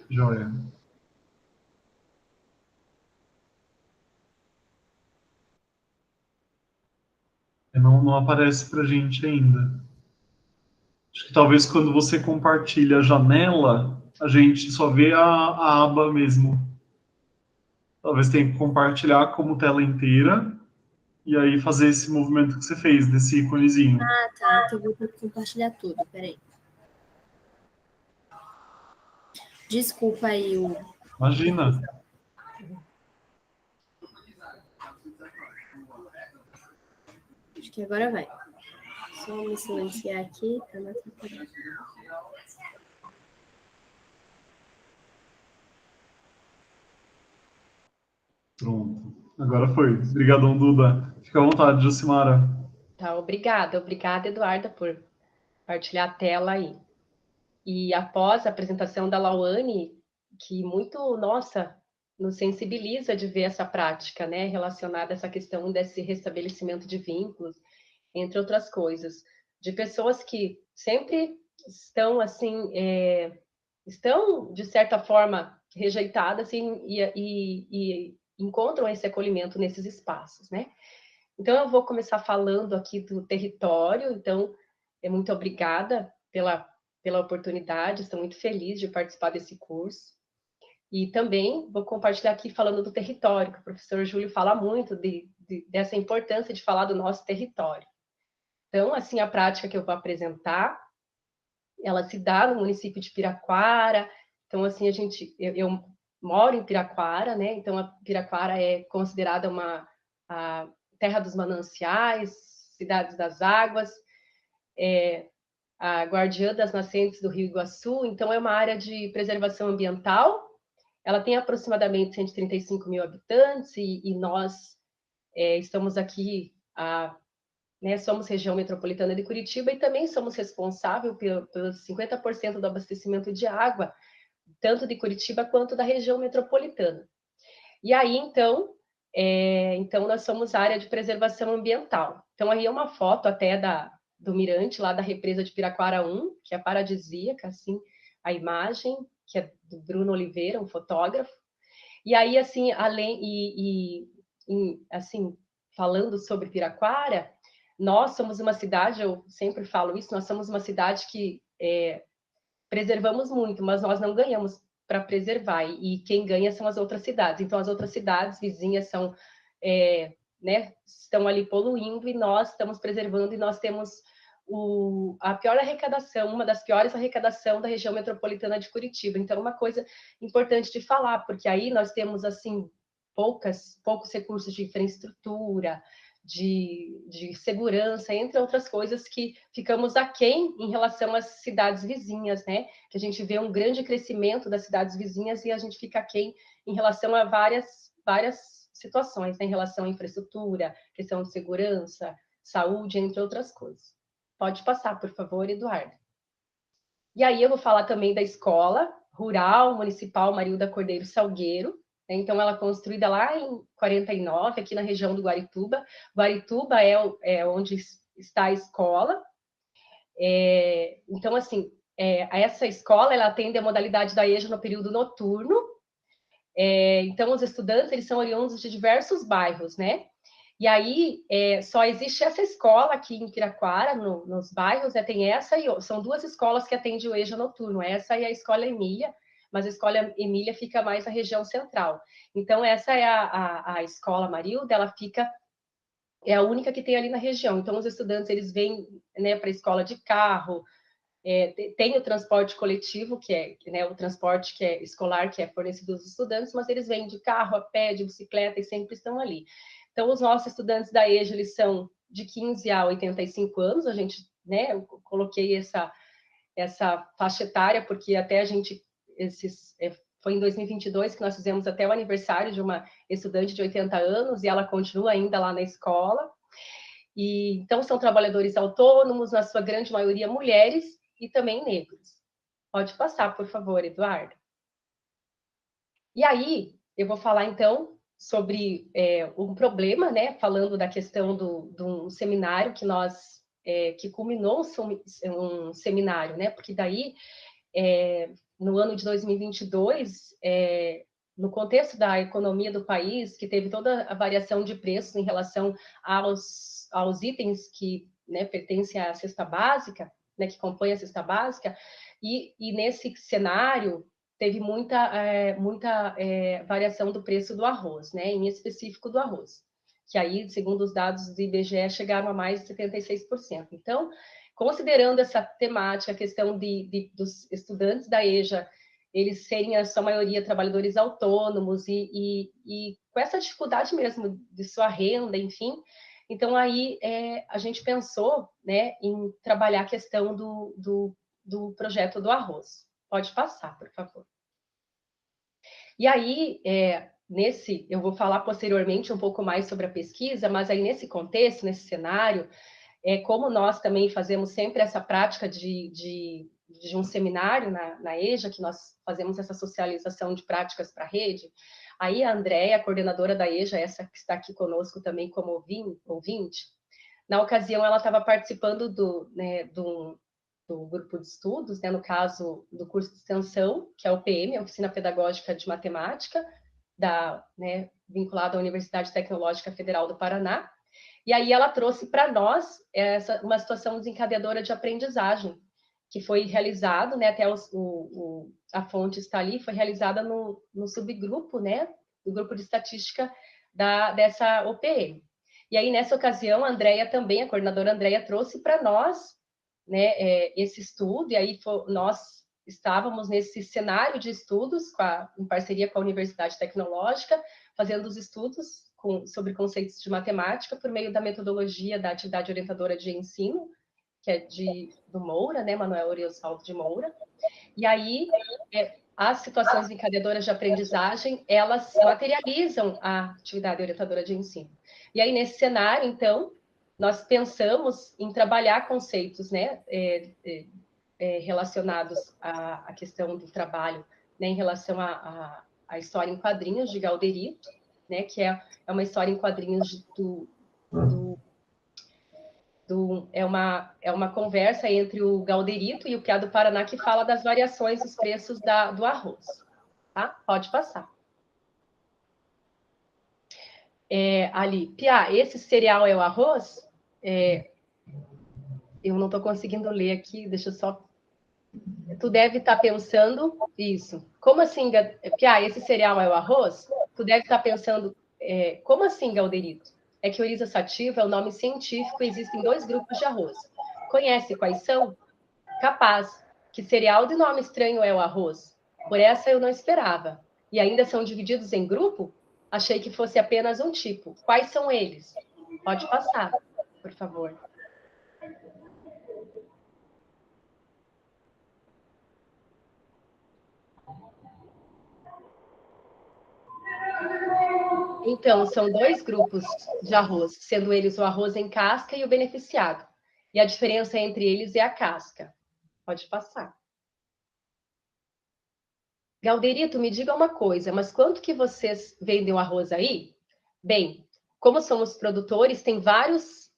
Joia. Não aparece pra gente ainda. Acho que talvez quando você compartilha a janela, a gente só vê a aba mesmo. Talvez tenha que compartilhar como tela inteira e aí fazer esse movimento que você fez, desse íconezinho. Ah, tá. Então eu vou ter que compartilhar tudo, peraí. Desculpa aí o. Imagina. Acho que agora vai. Só me silenciar aqui para não atrapalhar. Pronto. Agora foi. Obrigadão, Duda. Fica à vontade, Jocimara. Tá, obrigada. Obrigada, Eduarda, por partilhar a tela aí. E após a apresentação da Lauane, que muito, nossa, nos sensibiliza de ver essa prática, né, relacionada a essa questão desse restabelecimento de vínculos, entre outras coisas, de pessoas que sempre estão, assim, estão, de certa forma, rejeitadas e encontram esse acolhimento nesses espaços, né? Então, eu vou começar falando aqui do território, então, muito obrigada pela oportunidade, estou muito feliz de participar desse curso. E também vou compartilhar aqui falando do território, que o professor Júlio fala muito dessa importância de falar do nosso território. Então, assim, a prática que eu vou apresentar, ela se dá no município de Piraquara. Então, assim, eu moro em Piraquara, né? Então, a Piraquara é considerada a terra dos mananciais, cidades das águas, a guardiã das nascentes do Rio Iguaçu. Então, é uma área de preservação ambiental. Ela tem aproximadamente 135 mil habitantes e nós estamos aqui, né, somos região metropolitana de Curitiba e também somos responsáveis pelos 50% do abastecimento de água, tanto de Curitiba quanto da região metropolitana. E aí, então nós somos a área de preservação ambiental. Então, aí é uma foto até do mirante, lá da represa de Piraquara 1, que é paradisíaca, assim, a imagem, que é do Bruno Oliveira, um fotógrafo. E aí, assim, assim, falando sobre Piraquara, nós somos uma cidade, eu sempre falo isso, nós somos uma cidade que preservamos muito, mas nós não ganhamos para preservar, e quem ganha são as outras cidades. Então, as outras cidades vizinhas né, estão ali poluindo e nós estamos preservando, e nós temos a pior arrecadação, uma das piores arrecadações da região metropolitana de Curitiba. Então, uma coisa importante de falar, porque aí nós temos, assim, poucos recursos de infraestrutura, de segurança, entre outras coisas, que ficamos aquém em relação às cidades vizinhas, né? Que a gente vê um grande crescimento das cidades vizinhas e a gente fica aquém em relação a várias situações, né? Em relação à infraestrutura, questão de segurança, saúde, entre outras coisas. Pode passar, por favor, Eduardo. E aí eu vou falar também da Escola Rural Municipal Marilda Cordeiro Salgueiro. Então, ela é construída lá em 49, aqui na região do Guarituba. Guarituba é onde está a escola. Então, assim, essa escola ela atende a modalidade da EJA no período noturno. Então, os estudantes eles são oriundos de diversos bairros, né? E aí, só existe essa escola aqui em Piraquara, nos bairros, tem essa e são duas escolas que atendem o EJA noturno, essa e a Escola Emília, mas a Escola Emília fica mais na região central. Então, essa é a Escola Marilda, ela fica, é a única que tem ali na região. Então, os estudantes, eles vêm, né, para a escola de carro, tem o transporte coletivo, que é, né, o transporte que é escolar, que é fornecido aos estudantes, mas eles vêm de carro, a pé, de bicicleta e sempre estão ali. Então, os nossos estudantes da EJA, eles são de 15 a 85 anos, a gente, né, eu coloquei essa faixa etária, porque até a gente, foi em 2022 que nós fizemos até o aniversário de uma estudante de 80 anos, e ela continua ainda lá na escola. E, então, são trabalhadores autônomos, na sua grande maioria mulheres, e também negros. Pode passar, por favor, Eduardo. E aí, eu vou falar, então, sobre um problema, né? Falando da questão de um seminário que nós... que culminou um seminário, né? Porque daí, no ano de 2022, no contexto da economia do país, que teve toda a variação de preços em relação aos itens que, né, pertencem à cesta básica, né, que compõem a cesta básica, e nesse cenário teve muita variação do preço do arroz, né, em específico do arroz, que aí, segundo os dados do IBGE, chegaram a mais de 76%. Então, considerando essa temática, a questão dos estudantes da EJA, eles serem, a sua maioria, trabalhadores autônomos e com essa dificuldade mesmo de sua renda, enfim. Então, aí a gente pensou, né, em trabalhar a questão do projeto do arroz. Pode passar, por favor. E aí, eu vou falar posteriormente um pouco mais sobre a pesquisa, mas aí nesse contexto, nesse cenário, como nós também fazemos sempre essa prática de um seminário na EJA, que nós fazemos essa socialização de práticas para a rede, aí a Andréia, a coordenadora da EJA, essa que está aqui conosco também como ouvinte, na ocasião ela estava participando do grupo de estudos, né, no caso do curso de extensão, que é o PM, a Oficina Pedagógica de Matemática, vinculada à Universidade Tecnológica Federal do Paraná. E aí ela trouxe para nós uma situação desencadeadora de aprendizagem, que foi realizado, né, até a fonte está ali, foi realizada no subgrupo, né, do grupo de estatística dessa OPM. E aí, nessa ocasião, a Andréia também, a coordenadora Andréia, trouxe para nós, né, esse estudo, e aí nós estávamos nesse cenário de estudos, em parceria com a Universidade Tecnológica, fazendo os estudos sobre conceitos de matemática por meio da metodologia da atividade orientadora de ensino, que é do Moura, né, Manuel Oriosvaldo de Moura. E aí, as situações encadeadoras de aprendizagem, elas materializam a atividade orientadora de ensino. E aí, nesse cenário, então, nós pensamos em trabalhar conceitos, né, relacionados à questão do trabalho, né, em relação à história em quadrinhos de Galderito, né, que é uma história em quadrinhos é uma conversa entre o Galderito e o Piá do Paraná, que fala das variações dos preços do arroz. Tá? Pode passar. Ali, Piá, esse cereal é o arroz? Eu não estou conseguindo ler aqui, deixa eu só... Tu deve estar pensando isso. Como assim, Piá, esse cereal é o arroz? Tu deve estar pensando, como assim, Galderito? É que ouriça sativa é o nome científico e existem 2 grupos de arroz. Conhece quais são? Capaz. Que cereal de nome estranho é o arroz? Por essa eu não esperava. E ainda são divididos em grupo? Achei que fosse apenas um tipo. Quais são eles? Pode passar, por favor. Então, são 2 grupos de arroz, sendo eles o arroz em casca e o beneficiado. E a diferença entre eles é a casca. Pode passar. Galderito, me diga uma coisa, mas quanto que vocês vendem o arroz aí? Bem, como somos produtores, tem vários...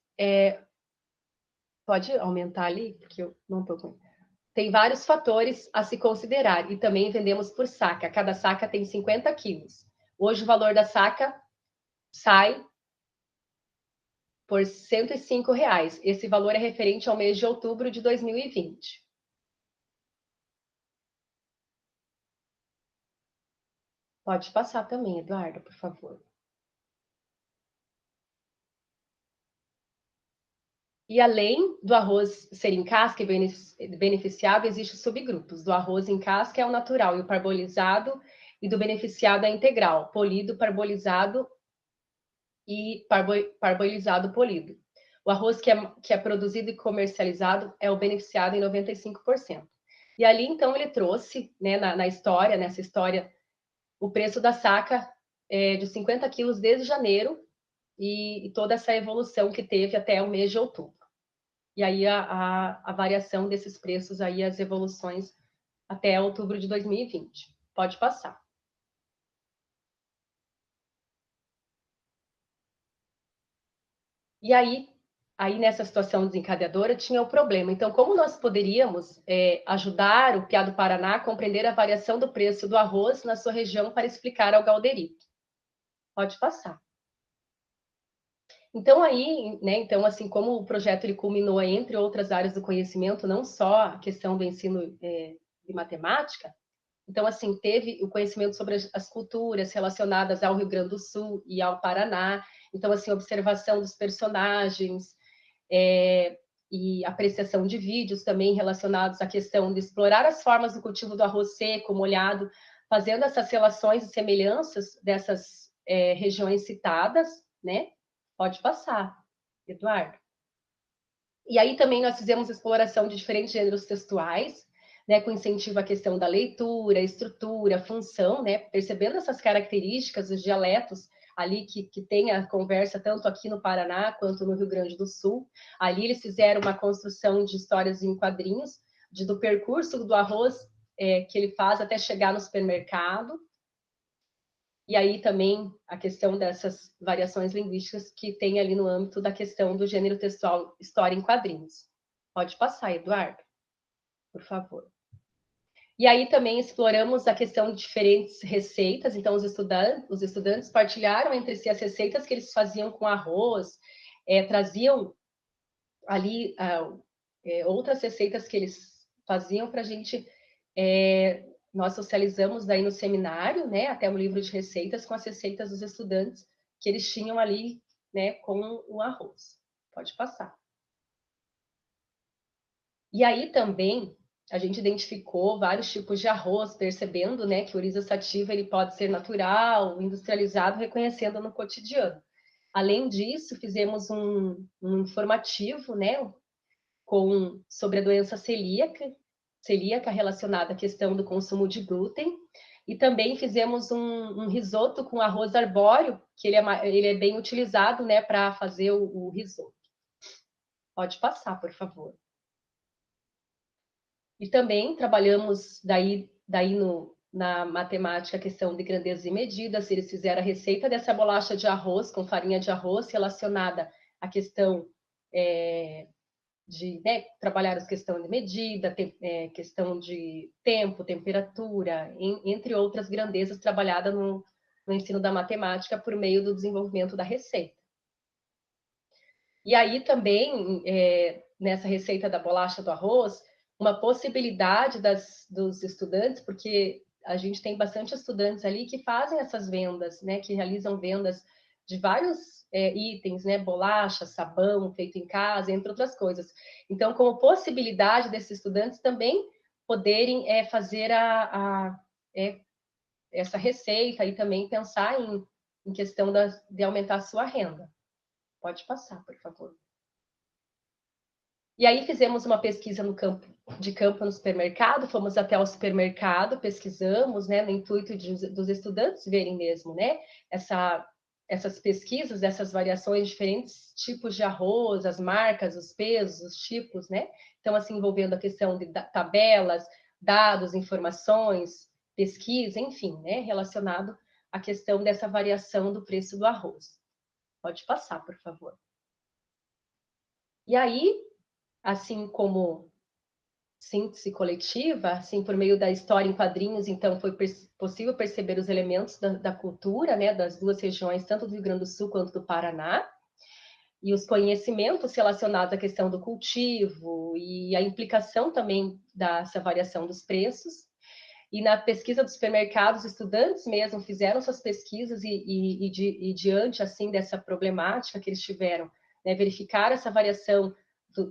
Pode aumentar ali? Porque eu não estou com... Tem vários fatores a se considerar. E também vendemos por saca. Cada saca tem 50 quilos. Hoje o valor da saca sai por R$ 105. Esse valor é referente ao mês de outubro de 2020. Pode passar também, Eduardo, por favor. E além do arroz ser em casca e beneficiado, existem subgrupos. Do arroz em casca é o natural e o parbolizado, e do beneficiado é integral, polido, parbolizado e parbolizado polido. O arroz que é produzido e comercializado é o beneficiado em 95%. E ali, então, ele trouxe, né, nessa história, o preço da saca de 50 quilos desde janeiro e toda essa evolução que teve até o mês de outubro. E aí a variação desses preços, aí as evoluções até outubro de 2020. Pode passar. E aí nessa situação desencadeadora tinha o problema. Então, como nós poderíamos ajudar o PA do Paraná a compreender a variação do preço do arroz na sua região para explicar ao Galderito? Pode passar. Então, aí, né, então, assim, como o projeto ele culminou entre outras áreas do conhecimento, não só a questão do ensino de matemática, então, assim, teve o conhecimento sobre as culturas relacionadas ao Rio Grande do Sul e ao Paraná, então, assim, observação dos personagens e apreciação de vídeos também relacionados à questão de explorar as formas do cultivo do arroz seco, molhado, fazendo essas relações e semelhanças dessas regiões citadas, né? Pode passar, Eduardo. E aí também nós fizemos exploração de diferentes gêneros textuais, né, com incentivo à questão da leitura, estrutura, função, né, percebendo essas características, os dialetos ali que tem a conversa tanto aqui no Paraná quanto no Rio Grande do Sul. Ali eles fizeram uma construção de histórias em quadrinhos, do percurso do arroz que ele faz até chegar no supermercado. E aí também a questão dessas variações linguísticas que tem ali no âmbito da questão do gênero textual história em quadrinhos. Pode passar, Eduardo, por favor. E aí também exploramos a questão de diferentes receitas. Então, os estudantes partilharam entre si as receitas que eles faziam com arroz, traziam ali outras receitas que eles faziam para a gente... nós socializamos daí no seminário, né, até um livro de receitas com as receitas dos estudantes que eles tinham ali, né, com o arroz. Pode passar. E aí também a gente identificou vários tipos de arroz, percebendo, né, que o ouriça sativa ele pode ser natural, industrializado, reconhecendo no cotidiano. Além disso, fizemos um informativo, né, sobre a doença celíaca relacionada à questão do consumo de glúten, e também fizemos um risoto com arroz arbóreo, que ele é bem utilizado, né, para fazer o risoto. Pode passar, por favor. E também trabalhamos na matemática a questão de grandezas e medidas. Eles fizeram a receita dessa bolacha de arroz com farinha de arroz relacionada à questão de, né, trabalhar as questões de medida, questão de tempo, temperatura, entre outras grandezas trabalhadas no ensino da matemática por meio do desenvolvimento da receita. E aí também, nessa receita da bolacha do arroz, uma possibilidade dos estudantes, porque a gente tem bastante estudantes ali que fazem essas vendas, né, que realizam vendas de vários itens, né, bolacha, sabão feito em casa, entre outras coisas. Então, como possibilidade desses estudantes também poderem fazer essa receita e também pensar em questão de aumentar a sua renda. Pode passar, por favor. E aí fizemos uma pesquisa de campo no supermercado, fomos até o supermercado, pesquisamos, né, no intuito dos estudantes verem mesmo, né, essa essas pesquisas, essas variações, diferentes tipos de arroz, as marcas, os pesos, os tipos, né? Então, assim, envolvendo a questão de tabelas, dados, informações, pesquisa, enfim, né? Relacionado à questão dessa variação do preço do arroz. Pode passar, por favor. E aí, assim como síntese coletiva, assim, por meio da história em quadrinhos, então foi possível perceber os elementos da cultura, né, das duas regiões, tanto do Rio Grande do Sul quanto do Paraná, e os conhecimentos relacionados à questão do cultivo e a implicação também dessa variação dos preços. E na pesquisa dos supermercados, os estudantes mesmo fizeram suas pesquisas e diante, assim, dessa problemática que eles tiveram, né, verificar essa variação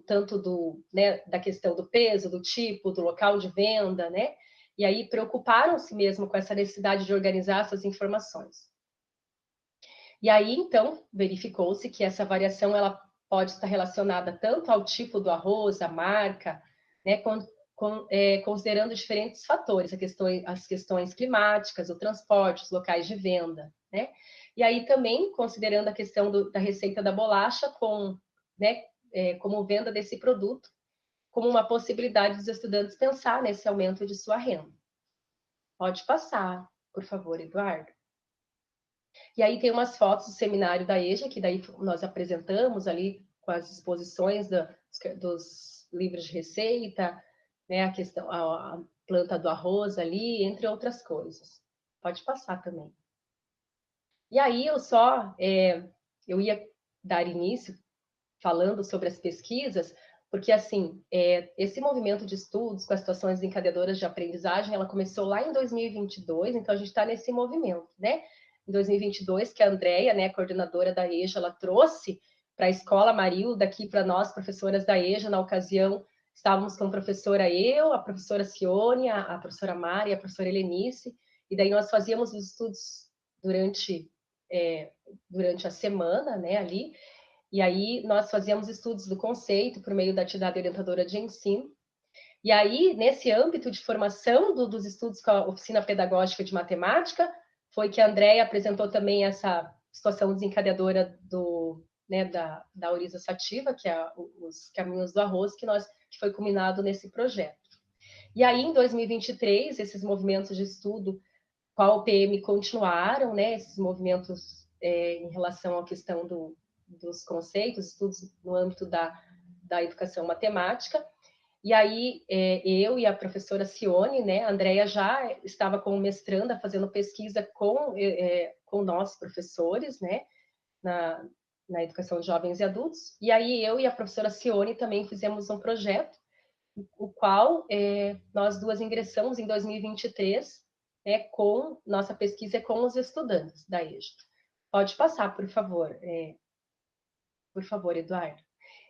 tanto né, da questão do peso, do tipo, do local de venda, né? E aí preocuparam-se mesmo com essa necessidade de organizar essas informações. E aí, então, verificou-se que essa variação ela pode estar relacionada tanto ao tipo do arroz, a marca, né, considerando diferentes fatores, as questões climáticas, o transporte, os locais de venda, né? E aí também considerando a questão da receita da bolacha né, como venda desse produto, como uma possibilidade dos estudantes pensar nesse aumento de sua renda. Pode passar, por favor, Eduardo. E aí tem umas fotos do seminário da EJA, que daí nós apresentamos ali com as exposições dos livros de receita, né, a planta do arroz ali, entre outras coisas. Pode passar também. E aí eu ia dar início falando sobre as pesquisas, porque, assim, esse movimento de estudos com as situações desencadeadoras de aprendizagem, ela começou lá em 2022, então a gente está nesse movimento, né? Em 2022, que a Andrea, né, coordenadora da EJA, ela trouxe para a Escola Marilda, aqui para nós, professoras da EJA, na ocasião, estávamos com a professora a professora Cione, a professora Mari, a professora Helenice, e daí nós fazíamos os estudos durante a semana, né, ali, e aí nós fazíamos estudos do conceito por meio da atividade orientadora de ensino. E aí, nesse âmbito de formação dos estudos com a oficina pedagógica de matemática, foi que a Andrea apresentou também essa situação desencadeadora da ouriça sativa, que é os caminhos do arroz, que foi culminado nesse projeto. E aí, em 2023, esses movimentos de estudo com a OPM continuaram, né, esses movimentos em relação à questão dos conceitos, estudos no âmbito da educação matemática. E aí, eu e a professora Cione, né, a Andrea já estava como mestranda fazendo pesquisa com nós, professores, né, na educação de jovens e adultos. E aí, eu e a professora Cione também fizemos um projeto, o qual nós duas ingressamos em 2023, né, com nossa pesquisa com os estudantes da EJA. Pode passar, por favor. Por favor, Eduardo.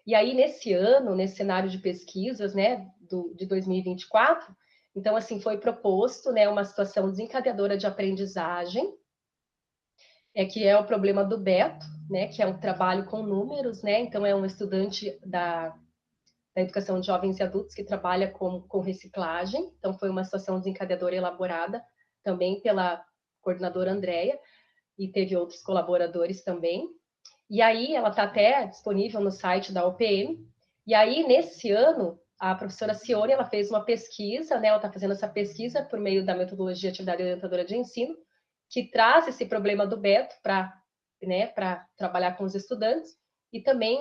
E aí, nesse ano, nesse cenário de pesquisas, né, de 2024, então, assim, foi proposto, né, uma situação desencadeadora de aprendizagem, que é o problema do Beto, né, que é um trabalho com números, né, então é um estudante da educação de jovens e adultos que trabalha com reciclagem, então foi uma situação desencadeadora elaborada também pela coordenadora Andrea, e teve outros colaboradores também. E aí, ela está até disponível no site da OPM. E aí, nesse ano, a professora Cione, ela fez uma pesquisa, né? Ela está fazendo essa pesquisa por meio da metodologia atividade orientadora de ensino, que traz esse problema do Beto para trabalhar com os estudantes, e também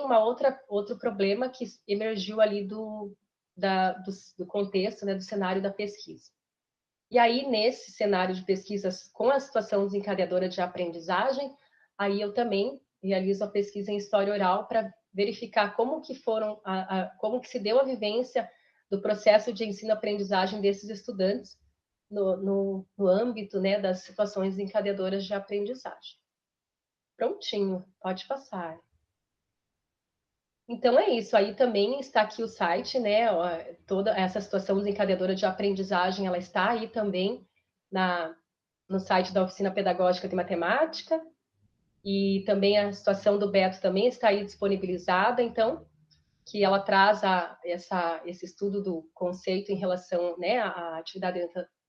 outro problema que emergiu ali do contexto, né, do cenário da pesquisa. E aí, nesse cenário de pesquisas com a situação desencadeadora de aprendizagem, aí eu também realizo a pesquisa em história oral para verificar como que como que se deu a vivência do processo de ensino-aprendizagem desses estudantes no âmbito, né, das situações desencadeadoras de aprendizagem. Prontinho, pode passar. Então é isso, aí também está aqui o site, né, toda essa situação desencadeadora de aprendizagem, ela está aí também no site da Oficina Pedagógica de Matemática, e também a situação do Beto também está aí disponibilizada, então, que ela traz esse estudo do conceito em relação, né, à atividade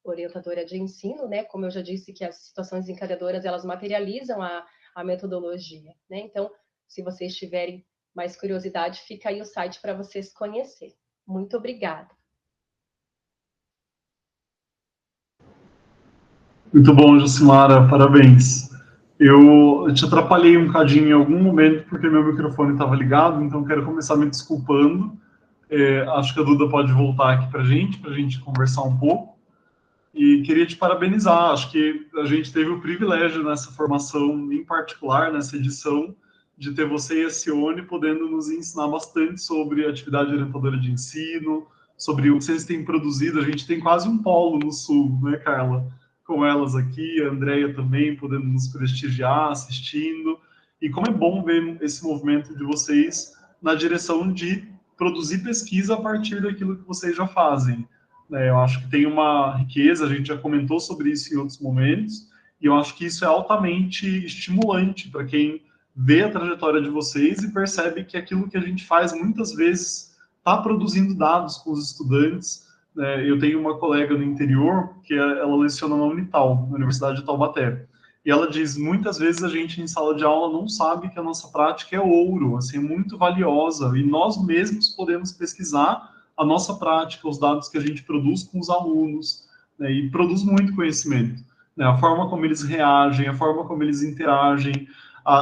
orientadora de ensino, né, como eu já disse, que as situações desencadeadoras, elas materializam a a metodologia, né? Então, se vocês tiverem mais curiosidade, fica aí o site para vocês conhecerem. Muito obrigada. Muito bom, Jucimara, parabéns. Eu te atrapalhei um cadinho em algum momento porque meu microfone estava ligado, então quero começar me desculpando. Acho que a Duda pode voltar aqui para a gente conversar um pouco. E queria te parabenizar, acho que a gente teve o privilégio nessa formação, em particular, nessa edição, de ter você e a Cione podendo nos ensinar bastante sobre atividade orientadora de ensino, sobre o que vocês têm produzido. A gente tem quase um polo no Sul, né, Carla? Com elas aqui, a Andrea também podendo nos prestigiar, assistindo. E como é bom ver esse movimento de vocês na direção de produzir pesquisa a partir daquilo que vocês já fazem. Eu acho que tem uma riqueza, a gente já comentou sobre isso em outros momentos, e eu acho que isso é altamente estimulante para quem vê a trajetória de vocês e percebe que aquilo que a gente faz muitas vezes está produzindo dados com os estudantes. Eu tenho uma colega no interior que ela leciona na Unital, na Universidade de Taubaté, e ela diz, muitas vezes a gente em sala de aula não sabe que a nossa prática é ouro, assim, é muito valiosa, e nós mesmos podemos pesquisar a nossa prática, os dados que a gente produz com os alunos, né, e produz muito conhecimento. Né, a forma como eles reagem, a forma como eles interagem,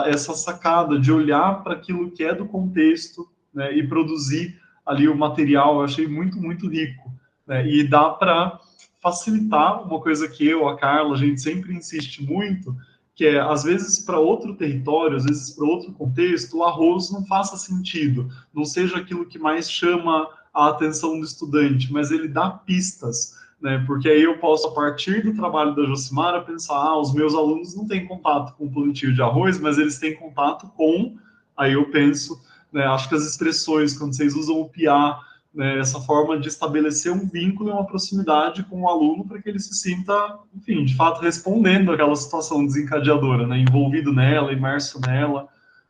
essa sacada de olhar para aquilo que é do contexto, né, e produzir ali o material, eu achei muito, muito rico. Né, e dá para facilitar uma coisa que eu, a Carla, a gente sempre insiste muito, que é, às vezes, para outro território, às vezes, para outro contexto, o arroz não faça sentido, não seja aquilo que mais chama a atenção do estudante, mas ele dá pistas, né? Porque aí eu posso, a partir do trabalho da Jucimara, pensar, os meus alunos não têm contato com o plantio de arroz, mas eles têm contato com, aí eu penso, né, acho que as expressões, quando vocês usam o PIA, né, essa forma de estabelecer um vínculo e uma proximidade com o aluno para que ele se sinta, enfim, de fato, respondendo àquela situação desencadeadora, né, envolvido nela, imerso nela.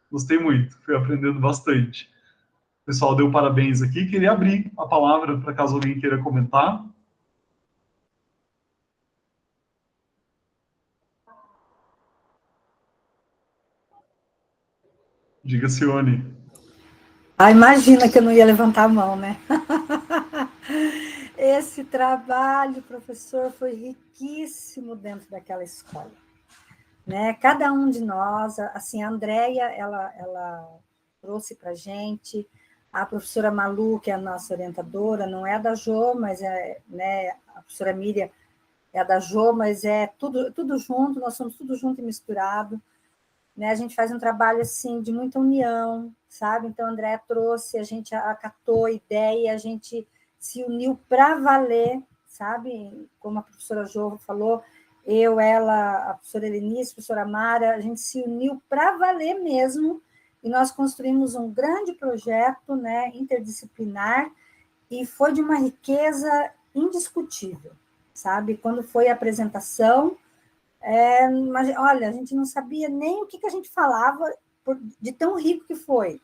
Gostei muito, fui aprendendo bastante. O pessoal deu parabéns aqui. Queria abrir a palavra para caso alguém queira comentar. Diga, Cione. Imagina que eu não ia levantar a mão, né? Esse trabalho, professor, foi riquíssimo dentro daquela escola. Né? Cada um de nós, assim, a Andrea, ela trouxe para a gente, a professora Malu, que é a nossa orientadora, não é da Jo, mas né, a professora Miriam é a da Jo, mas é tudo junto, nós somos tudo junto e misturado. Né? A gente faz um trabalho assim, de muita união, sabe? Então, a Andrea trouxe, a gente acatou a ideia, a gente se uniu para valer, sabe? Como a professora Jo falou, eu, ela, a professora Helenice, a professora Mara, a gente se uniu para valer mesmo, e nós construímos um grande projeto, né, interdisciplinar, e foi de uma riqueza indiscutível, sabe? Quando foi a apresentação, mas, olha, a gente não sabia nem o que a gente falava, de tão rico que foi,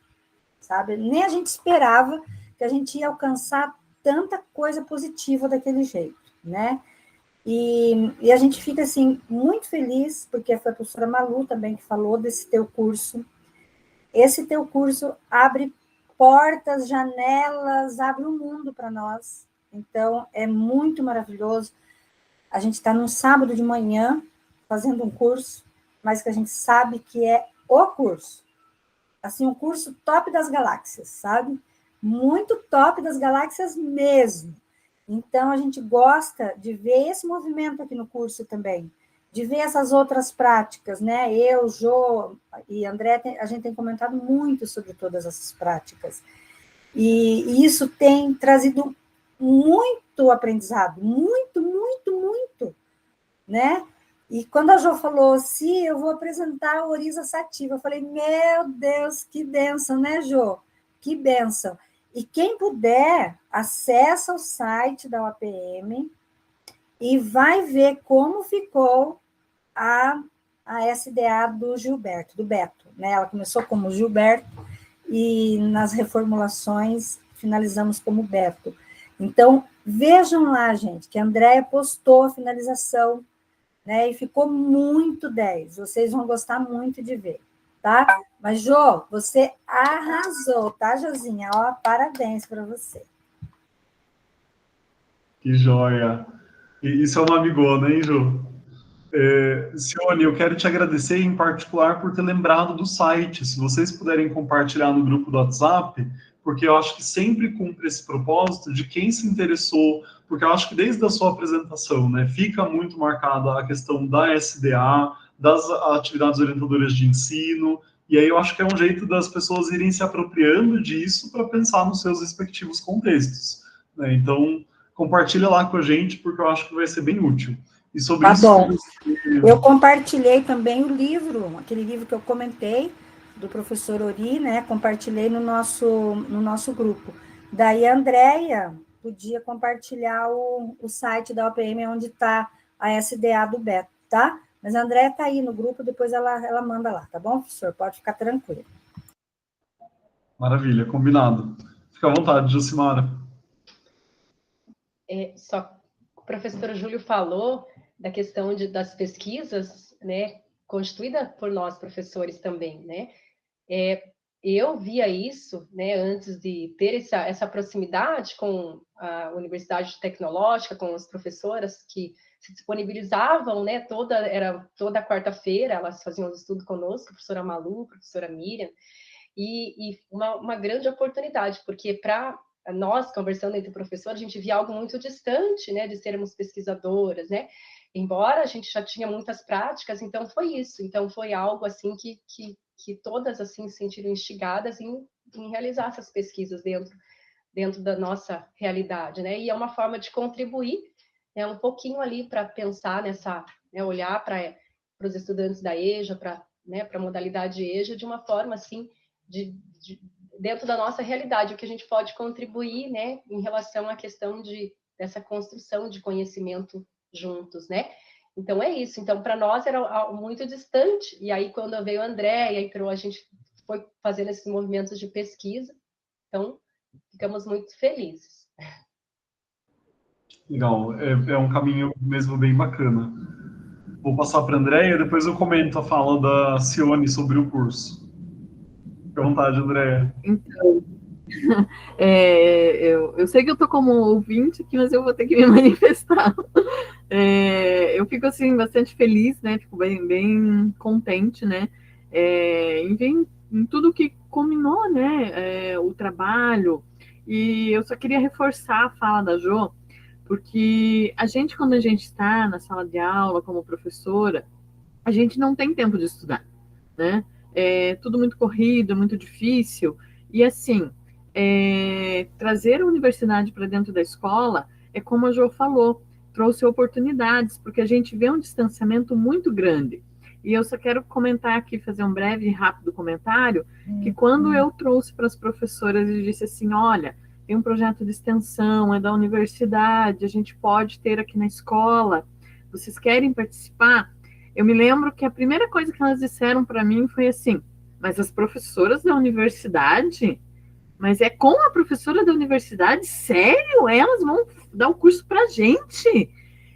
sabe? Nem a gente esperava que a gente ia alcançar tanta coisa positiva daquele jeito, né? E a gente fica, assim, muito feliz, porque foi a professora Malu também que falou desse teu curso. Esse teu curso abre portas, janelas, abre um mundo para nós. Então, é muito maravilhoso. A gente está num sábado de manhã fazendo um curso, mas que a gente sabe que é o curso. Assim, um curso top das galáxias, sabe? Muito top das galáxias mesmo. Então, a gente gosta de ver esse movimento aqui no curso também, de ver essas outras práticas, né? Eu, Jo e André, a gente tem comentado muito sobre todas essas práticas. E isso tem trazido muito aprendizado, muito, muito, muito, né? E quando a Jo falou, sim, eu vou apresentar a Oriza Sativa, eu falei, meu Deus, que bênção, né, Jo? Que bênção. E quem puder, acessa o site da UAPM e vai ver como ficou a SDA do Gilberto, do Beto. Né? Ela começou como Gilberto e nas reformulações finalizamos como Beto. Então, vejam lá, gente, que a Andrea postou a finalização né? E ficou muito 10. Vocês vão gostar muito de ver, tá? Mas, Jô, você arrasou, tá, Josinha? Ó, parabéns para você. Que joia! E isso é uma amigona, hein, Jô? Sione, eu quero te agradecer em particular por ter lembrado do site. Se vocês puderem compartilhar no grupo do WhatsApp, porque eu acho que sempre cumpre esse propósito de quem se interessou, porque eu acho que desde a sua apresentação, né, fica muito marcada a questão da SDA, das atividades orientadoras de ensino, e aí eu acho que é um jeito das pessoas irem se apropriando disso para pensar nos seus respectivos contextos, né? Então, compartilha lá com a gente, porque eu acho que vai ser bem útil. E sobre Tá isso, bom. Eu compartilhei também o livro, aquele livro que eu comentei, do professor Ori, né? Compartilhei no nosso grupo. Daí a Andréia podia compartilhar o site da OPM, onde está a SDA do Beto, tá? Mas a Andréia está aí no grupo, depois ela manda lá, tá bom, professor? Pode ficar tranquilo. Maravilha, combinado. Fica à vontade, Josimara. O professor Júlio falou da questão das pesquisas, né, constituída por nós professores também, né? Eu via isso, né, antes de ter essa proximidade com a Universidade Tecnológica, com as professoras que se disponibilizavam, né, toda quarta-feira, elas faziam os estudos conosco, a professora Malu, a professora Miriam, e uma grande oportunidade, porque para nós, conversando entre professores, a gente via algo muito distante, né, de sermos pesquisadoras, né, embora a gente já tinha muitas práticas, então foi isso, então foi algo assim que todas assim se sentiram instigadas em realizar essas pesquisas dentro da nossa realidade, né, e é uma forma de contribuir, né, um pouquinho ali para pensar nessa, né, olhar para os estudantes da EJA, para a modalidade EJA de uma forma assim, dentro da nossa realidade, o que a gente pode contribuir, né, em relação à questão dessa construção de conhecimento juntos, né? Então é isso. Então para nós era algo muito distante. E aí quando veio a Andréia, entrou, a gente foi fazendo esses movimentos de pesquisa. Então ficamos muito felizes. Legal, é um caminho mesmo bem bacana. Vou passar para a Andréia, depois eu comento a fala da Sione sobre o curso. Fique à vontade, Andréia. Então, eu sei que eu estou como ouvinte aqui, mas eu vou ter que me manifestar. Eu fico, assim, bastante feliz, né? Fico bem contente, né? Em tudo que culminou, né? O trabalho. E eu só queria reforçar a fala da Jo, porque quando a gente está na sala de aula como professora, a gente não tem tempo de estudar, né? É tudo muito corrido, muito difícil. E, assim, trazer a universidade para dentro da escola é como a Jo falou, trouxe oportunidades, porque a gente vê um distanciamento muito grande. E eu só quero comentar aqui, fazer um breve e rápido comentário, que quando eu trouxe para as professoras e disse assim, olha, tem um projeto de extensão, é da universidade, a gente pode ter aqui na escola, vocês querem participar? Eu me lembro que a primeira coisa que elas disseram para mim foi assim, mas as professoras da universidade? Mas é com a professora da universidade? Sério? Elas vão dar o curso para a gente?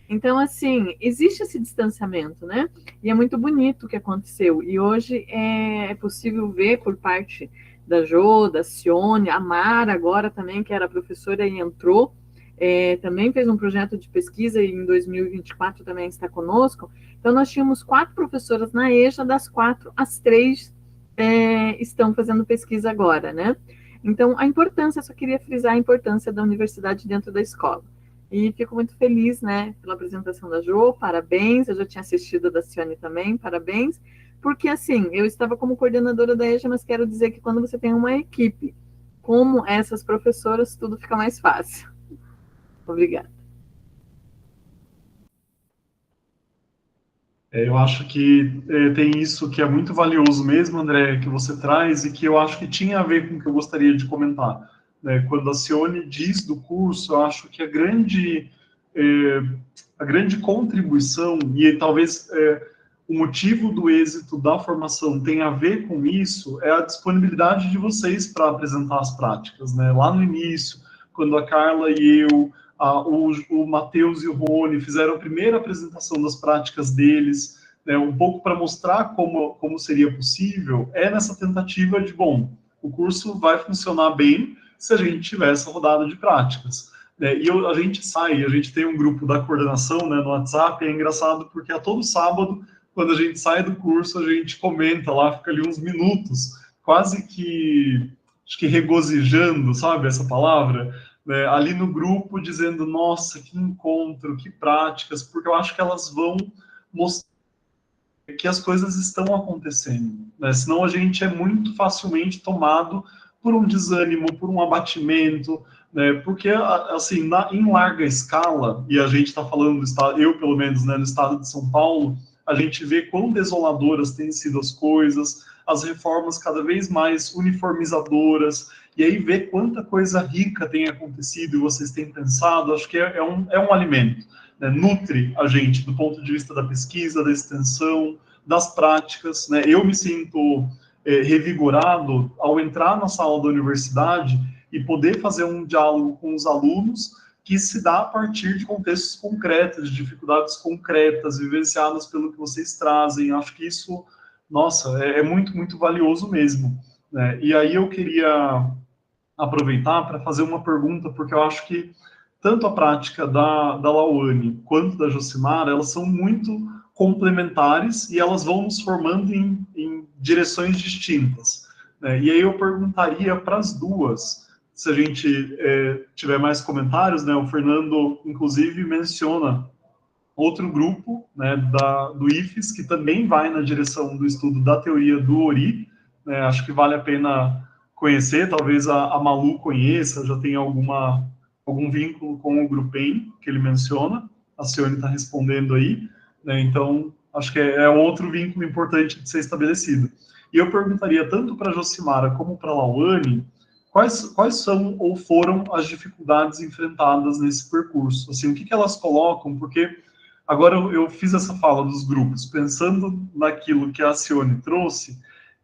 Então, assim, existe esse distanciamento, né? E é muito bonito o que aconteceu. E hoje é possível ver por parte da Jo, da Sione, a Mara agora também, que era professora e entrou, também fez um projeto de pesquisa e em 2024 também está conosco. Então, nós tínhamos 4 professoras na EJA, das 4, as 3 estão fazendo pesquisa agora, né? Então, a importância, só queria frisar a importância da universidade dentro da escola. E fico muito feliz, né, pela apresentação da Jo, parabéns, eu já tinha assistido a da Sione também, parabéns, porque, assim, eu estava como coordenadora da EJA, mas quero dizer que quando você tem uma equipe como essas professoras, tudo fica mais fácil. Obrigada. Eu acho que tem isso que é muito valioso mesmo, André, que você traz, e que eu acho que tinha a ver com o que eu gostaria de comentar. Quando a Sione diz do curso, eu acho que a grande contribuição, e talvez o motivo do êxito da formação tem a ver com isso, é a disponibilidade de vocês para apresentar as práticas, né? Lá no início, quando a Carla e eu o Matheus e o Rony fizeram a primeira apresentação das práticas deles, né, um pouco para mostrar como seria possível, nessa tentativa de, bom, o curso vai funcionar bem se a gente tiver essa rodada de práticas. Né, e a gente tem um grupo da coordenação, né, no WhatsApp, é engraçado porque a todo sábado, quando a gente sai do curso, a gente comenta lá, fica ali uns minutos, quase que, acho que regozijando, sabe, essa palavra, né, ali no grupo, dizendo, nossa, que encontro, que práticas, porque eu acho que elas vão mostrar que as coisas estão acontecendo, né? Senão a gente é muito facilmente tomado por um desânimo, por um abatimento, né? Porque, assim, em larga escala, e a gente está falando do estado, eu pelo menos, né, no estado de São Paulo, a gente vê quão desoladoras têm sido as coisas, as reformas cada vez mais uniformizadoras, e aí vê quanta coisa rica tem acontecido e vocês têm pensado, acho que é um alimento. Né, nutre a gente do ponto de vista da pesquisa, da extensão, das práticas. Né? Eu me sinto revigorado ao entrar na sala da universidade e poder fazer um diálogo com os alunos que se dá a partir de contextos concretos, de dificuldades concretas, vivenciadas pelo que vocês trazem. Acho que isso, nossa, é muito, muito valioso mesmo. Né? E aí eu queria aproveitar para fazer uma pergunta, porque eu acho que tanto a prática da Lauane quanto da Josimara, elas são muito complementares e elas vão nos formando em direções distintas. Né? E aí eu perguntaria para as duas, se a gente tiver mais comentários, né? O Fernando, inclusive, menciona outro grupo, né, do IFES, que também vai na direção do estudo da teoria do Ori. Né? Acho que vale a pena conhecer, talvez a Malu conheça, já tenha algum vínculo com o Grupem, que ele menciona, a Cione está respondendo aí, né? Então, acho que é outro vínculo importante de ser estabelecido. E eu perguntaria tanto para a Josimara como para a Lauane, quais são ou foram as dificuldades enfrentadas nesse percurso? Assim, o que elas colocam? Porque agora eu fiz essa fala dos grupos, pensando naquilo que a Cione trouxe,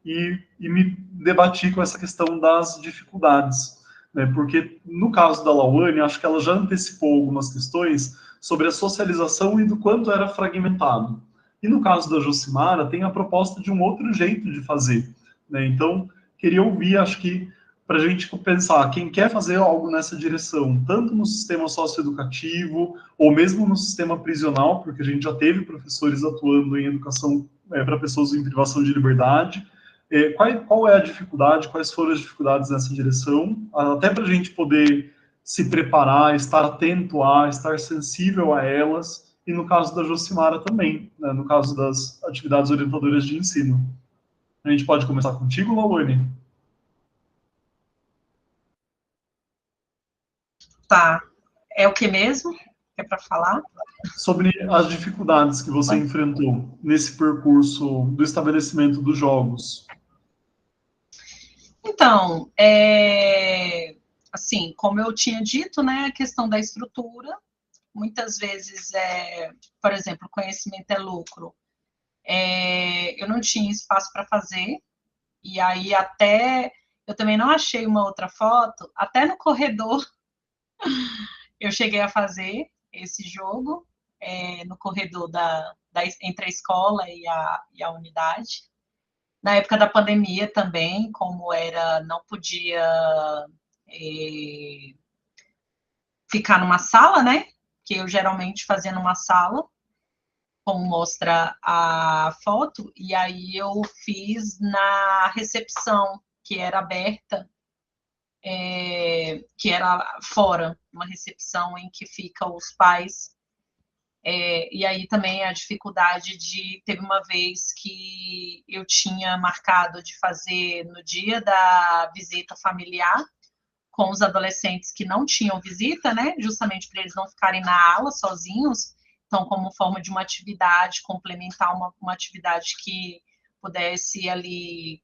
e me debati com essa questão das dificuldades. Né, porque no caso da Lauane, acho que ela já antecipou algumas questões sobre a socialização e do quanto era fragmentado. E no caso da Josimara, tem a proposta de um outro jeito de fazer. Né? Então, queria ouvir, acho que, para a gente pensar, quem quer fazer algo nessa direção, tanto no sistema socioeducativo, ou mesmo no sistema prisional, porque a gente já teve professores atuando em educação para pessoas em privação de liberdade. Qual é a dificuldade, quais foram as dificuldades nessa direção, até para a gente poder se preparar, estar atento estar sensível a elas, e no caso da Josimara também, né, no caso das atividades orientadoras de ensino. A gente pode começar contigo, Lauane? Tá. É o que mesmo? É para falar? Sobre as dificuldades que você enfrentou nesse percurso do estabelecimento dos jogos. Então, assim, como eu tinha dito, né, a questão da estrutura, muitas vezes, por exemplo, conhecimento é lucro, eu não tinha espaço para fazer, e aí eu também não achei uma outra foto, até no corredor eu cheguei a fazer esse jogo, no corredor entre a escola e a unidade. Na época da pandemia também, como não podia ficar numa sala, né? Que eu geralmente fazia numa sala, como mostra a foto, e aí eu fiz na recepção, que era aberta, que era fora, uma recepção em que ficam os pais. E aí também a dificuldade teve uma vez que eu tinha marcado de fazer no dia da visita familiar com os adolescentes que não tinham visita, né, justamente para eles não ficarem na aula sozinhos, então como forma de uma atividade complementar, uma atividade que pudesse ali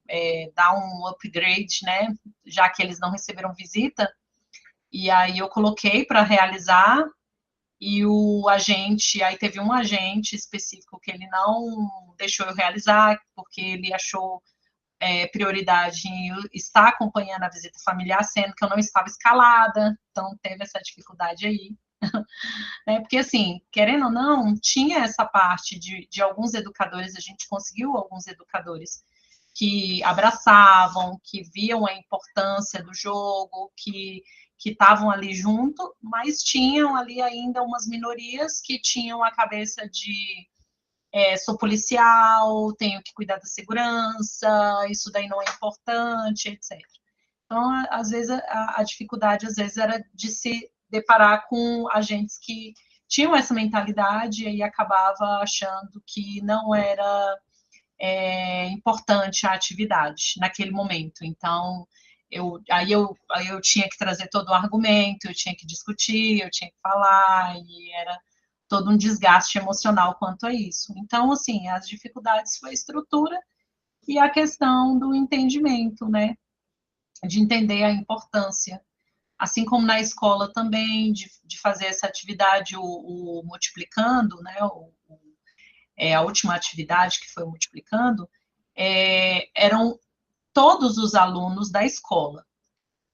dar um upgrade, né, já que eles não receberam visita, e aí eu coloquei para realizar. E aí teve um agente específico que ele não deixou eu realizar, porque ele achou prioridade em estar acompanhando a visita familiar, sendo que eu não estava escalada, então teve essa dificuldade aí. Né? Porque, assim, querendo ou não, tinha essa parte de alguns educadores, a gente conseguiu alguns educadores que abraçavam, que viam a importância do jogo, que estavam ali junto, mas tinham ali ainda umas minorias que tinham a cabeça de sou policial, tenho que cuidar da segurança, isso daí não é importante, etc. Então, às vezes, a dificuldade, às vezes, era de se deparar com agentes que tinham essa mentalidade e acabava achando que não era importante a atividade naquele momento. Então, aí eu tinha que trazer todo o argumento, eu tinha que discutir, eu tinha que falar, e era todo um desgaste emocional quanto a isso. Então, assim, as dificuldades foi a estrutura e a questão do entendimento, né? De entender a importância. Assim como na escola também, de fazer essa atividade, o multiplicando, né? A última atividade que foi o multiplicando, eram todos os alunos da escola.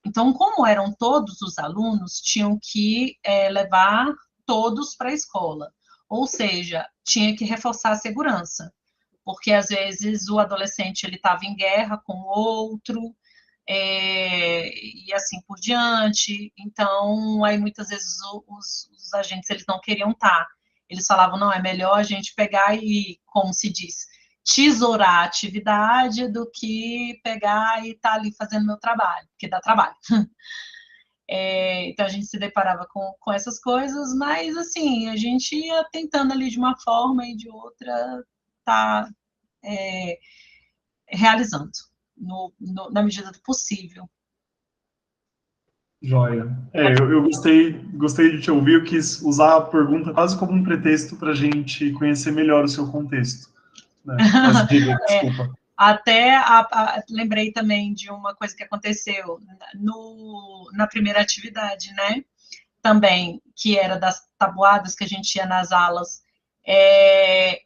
Então, como eram todos os alunos, tinham que levar todos para a escola. Ou seja, tinha que reforçar a segurança, porque às vezes o adolescente ele estava em guerra com o outro, e assim por diante. Então, aí muitas vezes os agentes eles não queriam estar. Eles falavam, não, é melhor a gente pegar e, como se diz, tesourar a atividade do que pegar e estar ali fazendo meu trabalho, porque dá trabalho. Então, a gente se deparava com essas coisas, mas, assim, a gente ia tentando ali de uma forma e de outra tá realizando, na medida do possível. Joia. Eu gostei de te ouvir, eu quis usar a pergunta quase como um pretexto para a gente conhecer melhor o seu contexto. Né? Mas diga, desculpa. Até lembrei também de uma coisa que aconteceu na primeira atividade, né? Também, que era das tabuadas que a gente ia nas alas.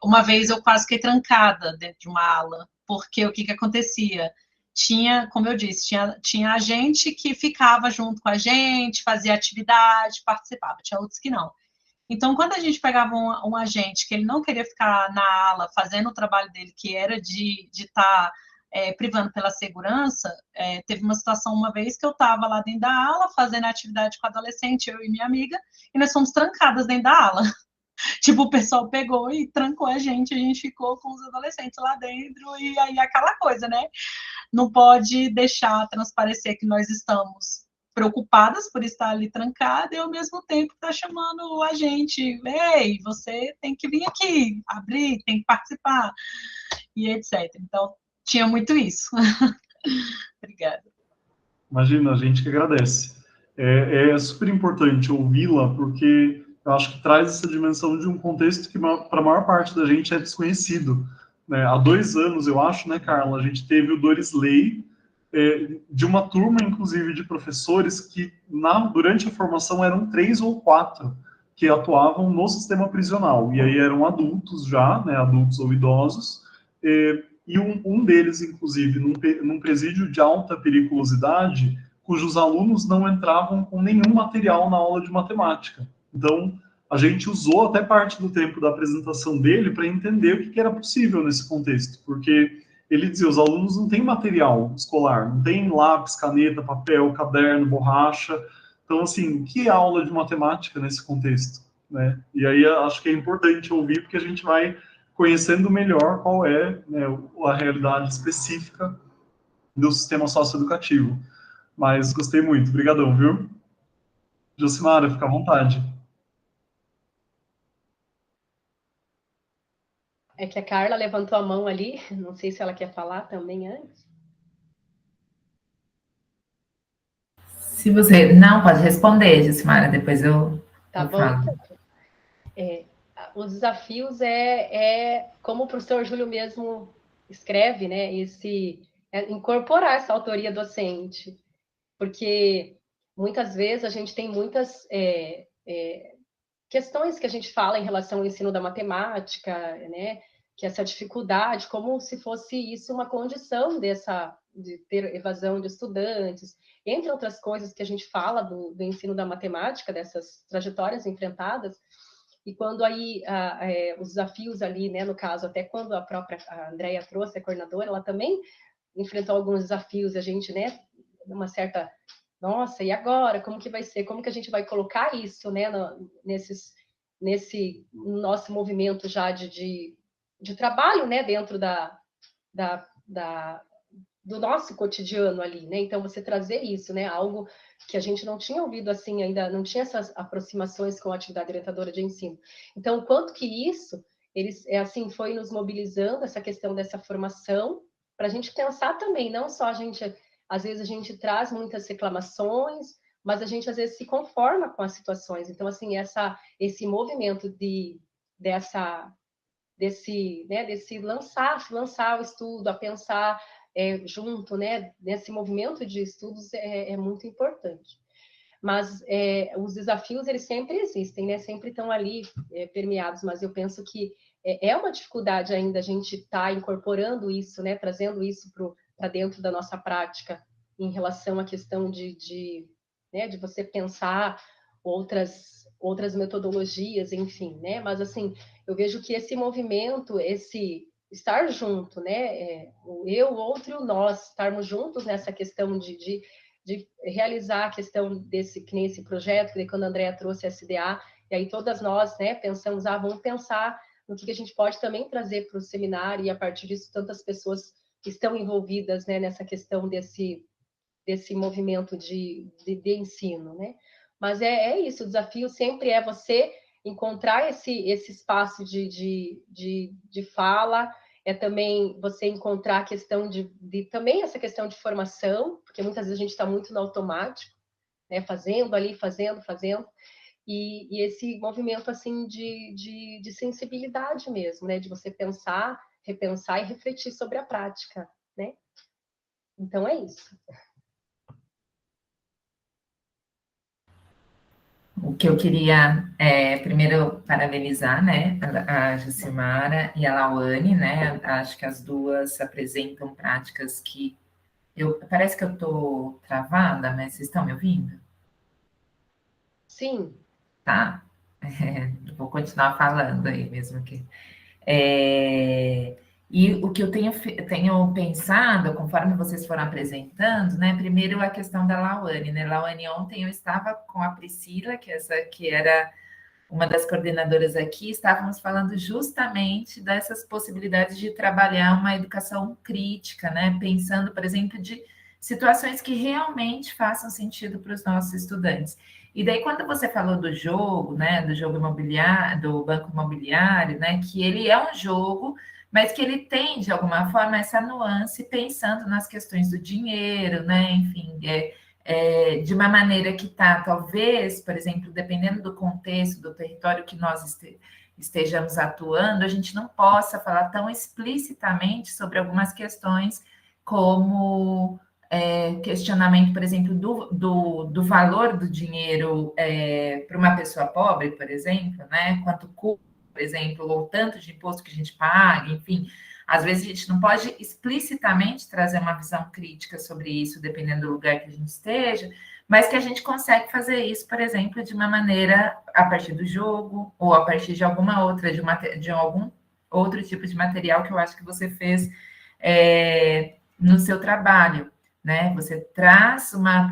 Uma vez eu quase fiquei trancada dentro de uma ala, porque o que acontecia? Tinha, como eu disse, tinha a gente que ficava junto com a gente, fazia atividade, participava, tinha outros que não. Então, quando a gente pegava um agente que ele não queria ficar na ala fazendo o trabalho dele, que era de estar privando pela segurança, teve uma situação uma vez que eu estava lá dentro da ala, fazendo atividade com adolescente, eu e minha amiga, e nós fomos trancadas dentro da ala. Tipo, o pessoal pegou e trancou a gente ficou com os adolescentes lá dentro, e aí aquela coisa, né? Não pode deixar transparecer que nós estamos preocupadas por estar ali trancada e ao mesmo tempo está chamando a gente, ei, você tem que vir aqui, abrir, tem que participar, e etc. Então, tinha muito isso. Obrigada. Imagina, a gente que agradece. É super importante ouvi-la, porque eu acho que traz essa dimensão de um contexto que para a maior parte da gente é desconhecido. Né? Há 2 anos, eu acho, né, Carla, a gente teve o Dorisley, de uma turma, inclusive, de professores que, durante a formação, eram 3 ou 4 que atuavam no sistema prisional. E aí eram adultos já, né, adultos ou idosos, e um deles, inclusive, num presídio de alta periculosidade, cujos alunos não entravam com nenhum material na aula de matemática. Então, a gente usou até parte do tempo da apresentação dele para entender o que era possível nesse contexto, porque ele dizia, os alunos não têm material escolar, não tem lápis, caneta, papel, caderno, borracha. Então, assim, que aula de matemática nesse contexto? Né? E aí acho que é importante ouvir, porque a gente vai conhecendo melhor qual é, né, a realidade específica do sistema socioeducativo. Mas gostei muito, obrigadão, viu? Josimara, fica à vontade. É que a Carla levantou a mão ali, não sei se ela quer falar também antes. Se você não pode responder, Josimara, depois eu Tá bom, falo. Então. Os desafios como o professor Júlio mesmo escreve, né? Incorporar essa autoria docente, porque muitas vezes a gente tem muitas questões que a gente fala em relação ao ensino da matemática, né? Que essa dificuldade, como se fosse isso uma condição de ter evasão de estudantes, entre outras coisas que a gente fala do ensino da matemática, dessas trajetórias enfrentadas, e quando aí os desafios ali, né, no caso, até quando a própria Andréia trouxe, a coordenadora, ela também enfrentou alguns desafios, a gente, né, uma certa, nossa, e agora? Como que vai ser? Como que a gente vai colocar isso, né, nesse nosso movimento já de trabalho, né, dentro do nosso cotidiano ali, né? Então, você trazer isso, né? Algo que a gente não tinha ouvido assim ainda, não tinha essas aproximações com a atividade orientadora de ensino. Então, o quanto que isso, assim, foi nos mobilizando, essa questão dessa formação, para a gente pensar também, não só às vezes a gente traz muitas reclamações, mas a gente às vezes se conforma com as situações. Então, assim, esse movimento desse lançar o estudo, a pensar junto, né, nesse movimento de estudos é muito importante. Mas os desafios, eles sempre existem, né, sempre estão ali permeados, mas eu penso que é uma dificuldade ainda a gente estar incorporando isso, né, trazendo isso para dentro da nossa prática, em relação à questão de você pensar outras metodologias, enfim, né, mas assim, eu vejo que esse movimento, esse estar junto, né, o eu, o outro e o nós, estarmos juntos nessa questão de realizar a questão que nem esse projeto, que quando a Andréia trouxe a SDA, e aí todas nós, né, pensamos, vamos pensar no que a gente pode também trazer para o seminário, e a partir disso tantas pessoas estão envolvidas, né, nessa questão desse movimento de ensino, né? Mas é isso, o desafio sempre é você encontrar esse espaço de fala, é também você encontrar a questão também essa questão de formação, porque muitas vezes a gente está muito no automático, né, fazendo ali, fazendo, e esse movimento assim de sensibilidade mesmo, né, de você pensar, repensar e refletir sobre a prática, né? Então é isso. O que eu queria primeiro parabenizar, né, a Jucimara e a Lauane, né, acho que as duas apresentam práticas que parece que eu estou travada, mas vocês estão me ouvindo? Sim. Tá, vou continuar falando aí mesmo que... E o que eu tenho pensado, conforme vocês foram apresentando, né? Primeiro a questão da Lauane, né? Lauane, ontem eu estava com a Priscila, que era uma das coordenadoras aqui, estávamos falando justamente dessas possibilidades de trabalhar uma educação crítica, né? Pensando, por exemplo, de situações que realmente façam sentido para os nossos estudantes. E daí, quando você falou do jogo, né, do jogo imobiliário, do banco imobiliário, né, que ele é um jogo, mas que ele tem, de alguma forma, essa nuance, pensando nas questões do dinheiro, né, enfim, de uma maneira que está, talvez, por exemplo, dependendo do contexto, do território que nós estejamos atuando, a gente não possa falar tão explicitamente sobre algumas questões como... questionamento, por exemplo, do valor do dinheiro para uma pessoa pobre, por exemplo, né? Quanto custa, por exemplo, ou tanto de imposto que a gente paga, enfim. Às vezes a gente não pode explicitamente trazer uma visão crítica sobre isso, dependendo do lugar que a gente esteja, mas que a gente consegue fazer isso, por exemplo, de uma maneira a partir do jogo, ou a partir de alguma outra, de algum outro tipo de material que eu acho que você fez no seu trabalho. Né? Você traz uma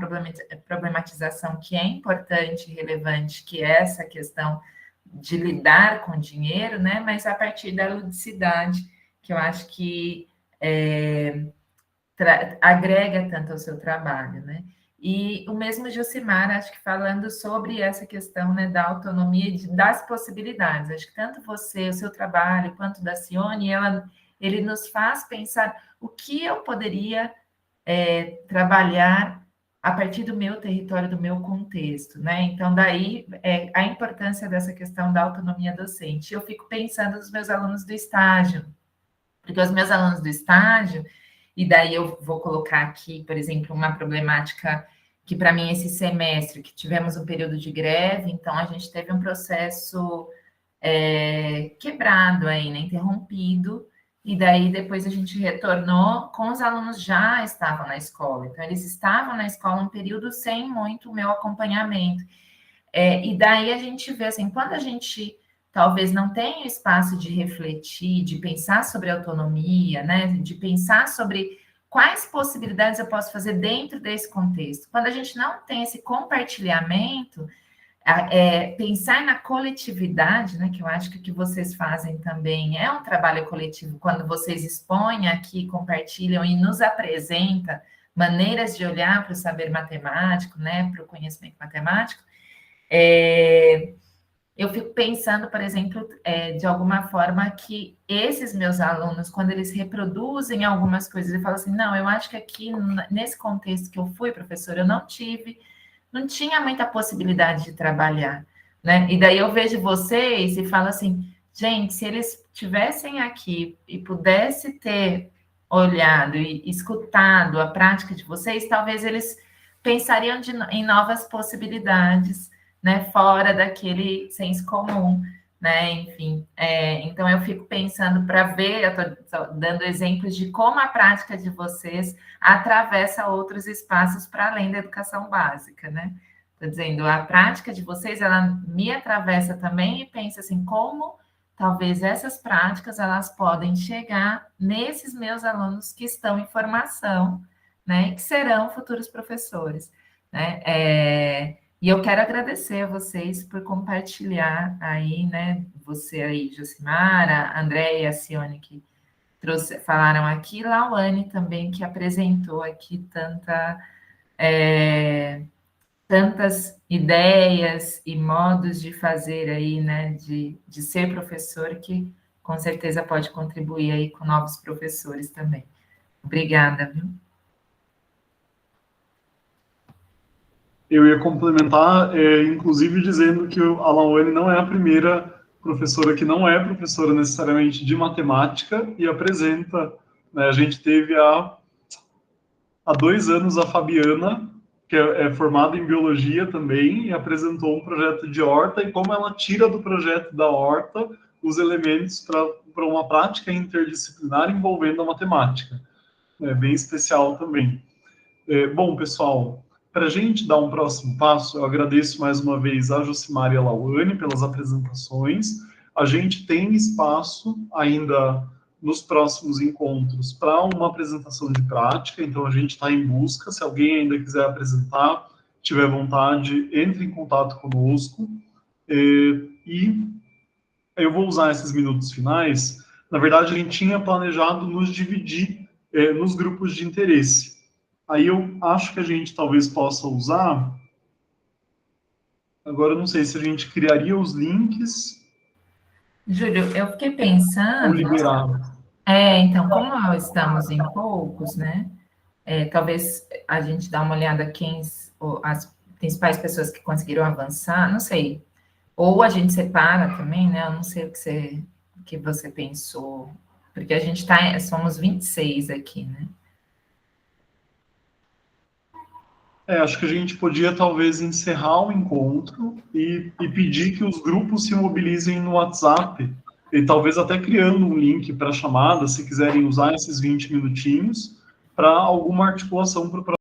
problematização que é importante e relevante, que é essa questão de lidar com dinheiro, né? Mas a partir da ludicidade, que eu acho que agrega tanto ao seu trabalho, né? E o mesmo Jucimar, acho que falando sobre essa questão, né, da autonomia e das possibilidades. Acho que tanto você, o seu trabalho, quanto da Cione, ele nos faz pensar o que eu poderia trabalhar a partir do meu território, do meu contexto, né? Então, daí a importância dessa questão da autonomia docente. Eu fico pensando nos meus alunos do estágio, porque os meus alunos do estágio, e daí eu vou colocar aqui, por exemplo, uma problemática que, para mim, esse semestre, que tivemos um período de greve, então a gente teve um processo quebrado aí, né? Interrompido, e daí depois a gente retornou com os alunos já estavam na escola. Então, eles estavam na escola um período sem muito o meu acompanhamento. E daí a gente vê, assim, quando a gente talvez não tenha espaço de refletir, de pensar sobre autonomia, né, de pensar sobre quais possibilidades eu posso fazer dentro desse contexto. Quando a gente não tem esse compartilhamento, pensar na coletividade, né, que eu acho que o que vocês fazem também é um trabalho coletivo, quando vocês expõem aqui, compartilham e nos apresentam maneiras de olhar para o saber matemático, né, para o conhecimento matemático, eu fico pensando, por exemplo, de alguma forma que esses meus alunos, quando eles reproduzem algumas coisas, eu falo assim, não, eu acho que aqui, nesse contexto que eu fui professora, eu não tinha muita possibilidade de trabalhar, né? E daí eu vejo vocês e falo assim, gente, se eles estivessem aqui e pudesse ter olhado e escutado a prática de vocês, talvez eles pensariam em novas possibilidades, né, fora daquele senso comum, né, enfim. Então, eu fico pensando para ver, eu estou dando exemplos de como a prática de vocês atravessa outros espaços para além da educação básica, né. Estou dizendo, a prática de vocês, ela me atravessa também e pensa assim, como talvez essas práticas, elas podem chegar nesses meus alunos que estão em formação, né, e que serão futuros professores, né. E eu quero agradecer a vocês por compartilhar aí, né, você aí, Josimara, a Andréia e a Cione, que falaram aqui, Lauane também, que apresentou aqui tantas ideias e modos de fazer aí, né, de ser professor, que com certeza pode contribuir aí com novos professores também. Obrigada, viu? Eu ia complementar, inclusive, dizendo que a Lauane não é a primeira professora que não é professora necessariamente de matemática e apresenta, né, a gente teve há 2 anos a Fabiana, que é formada em biologia também, e apresentou um projeto de horta, e como ela tira do projeto da horta os elementos para uma prática interdisciplinar envolvendo a matemática. É bem especial também. Bom, pessoal, para a gente dar um próximo passo, eu agradeço mais uma vez a Josimara e a Lauane pelas apresentações. A gente tem espaço ainda nos próximos encontros para uma apresentação de prática, então a gente está em busca. Se alguém ainda quiser apresentar, tiver vontade, entre em contato conosco. E eu vou usar esses minutos finais. Na verdade, a gente tinha planejado nos dividir nos grupos de interesse. Aí eu acho que a gente talvez possa usar. Agora eu não sei se a gente criaria os links. Júlio, eu fiquei pensando. Ou liberar. Então, como estamos em poucos, né? Talvez a gente dá uma olhada as principais pessoas que conseguiram avançar, não sei. Ou a gente separa também, né? Eu não sei o que você pensou. Porque a gente somos 26 aqui, né? Acho que a gente podia talvez encerrar o encontro e pedir que os grupos se mobilizem no WhatsApp, e talvez até criando um link para a chamada, se quiserem usar esses 20 minutinhos, para alguma articulação para o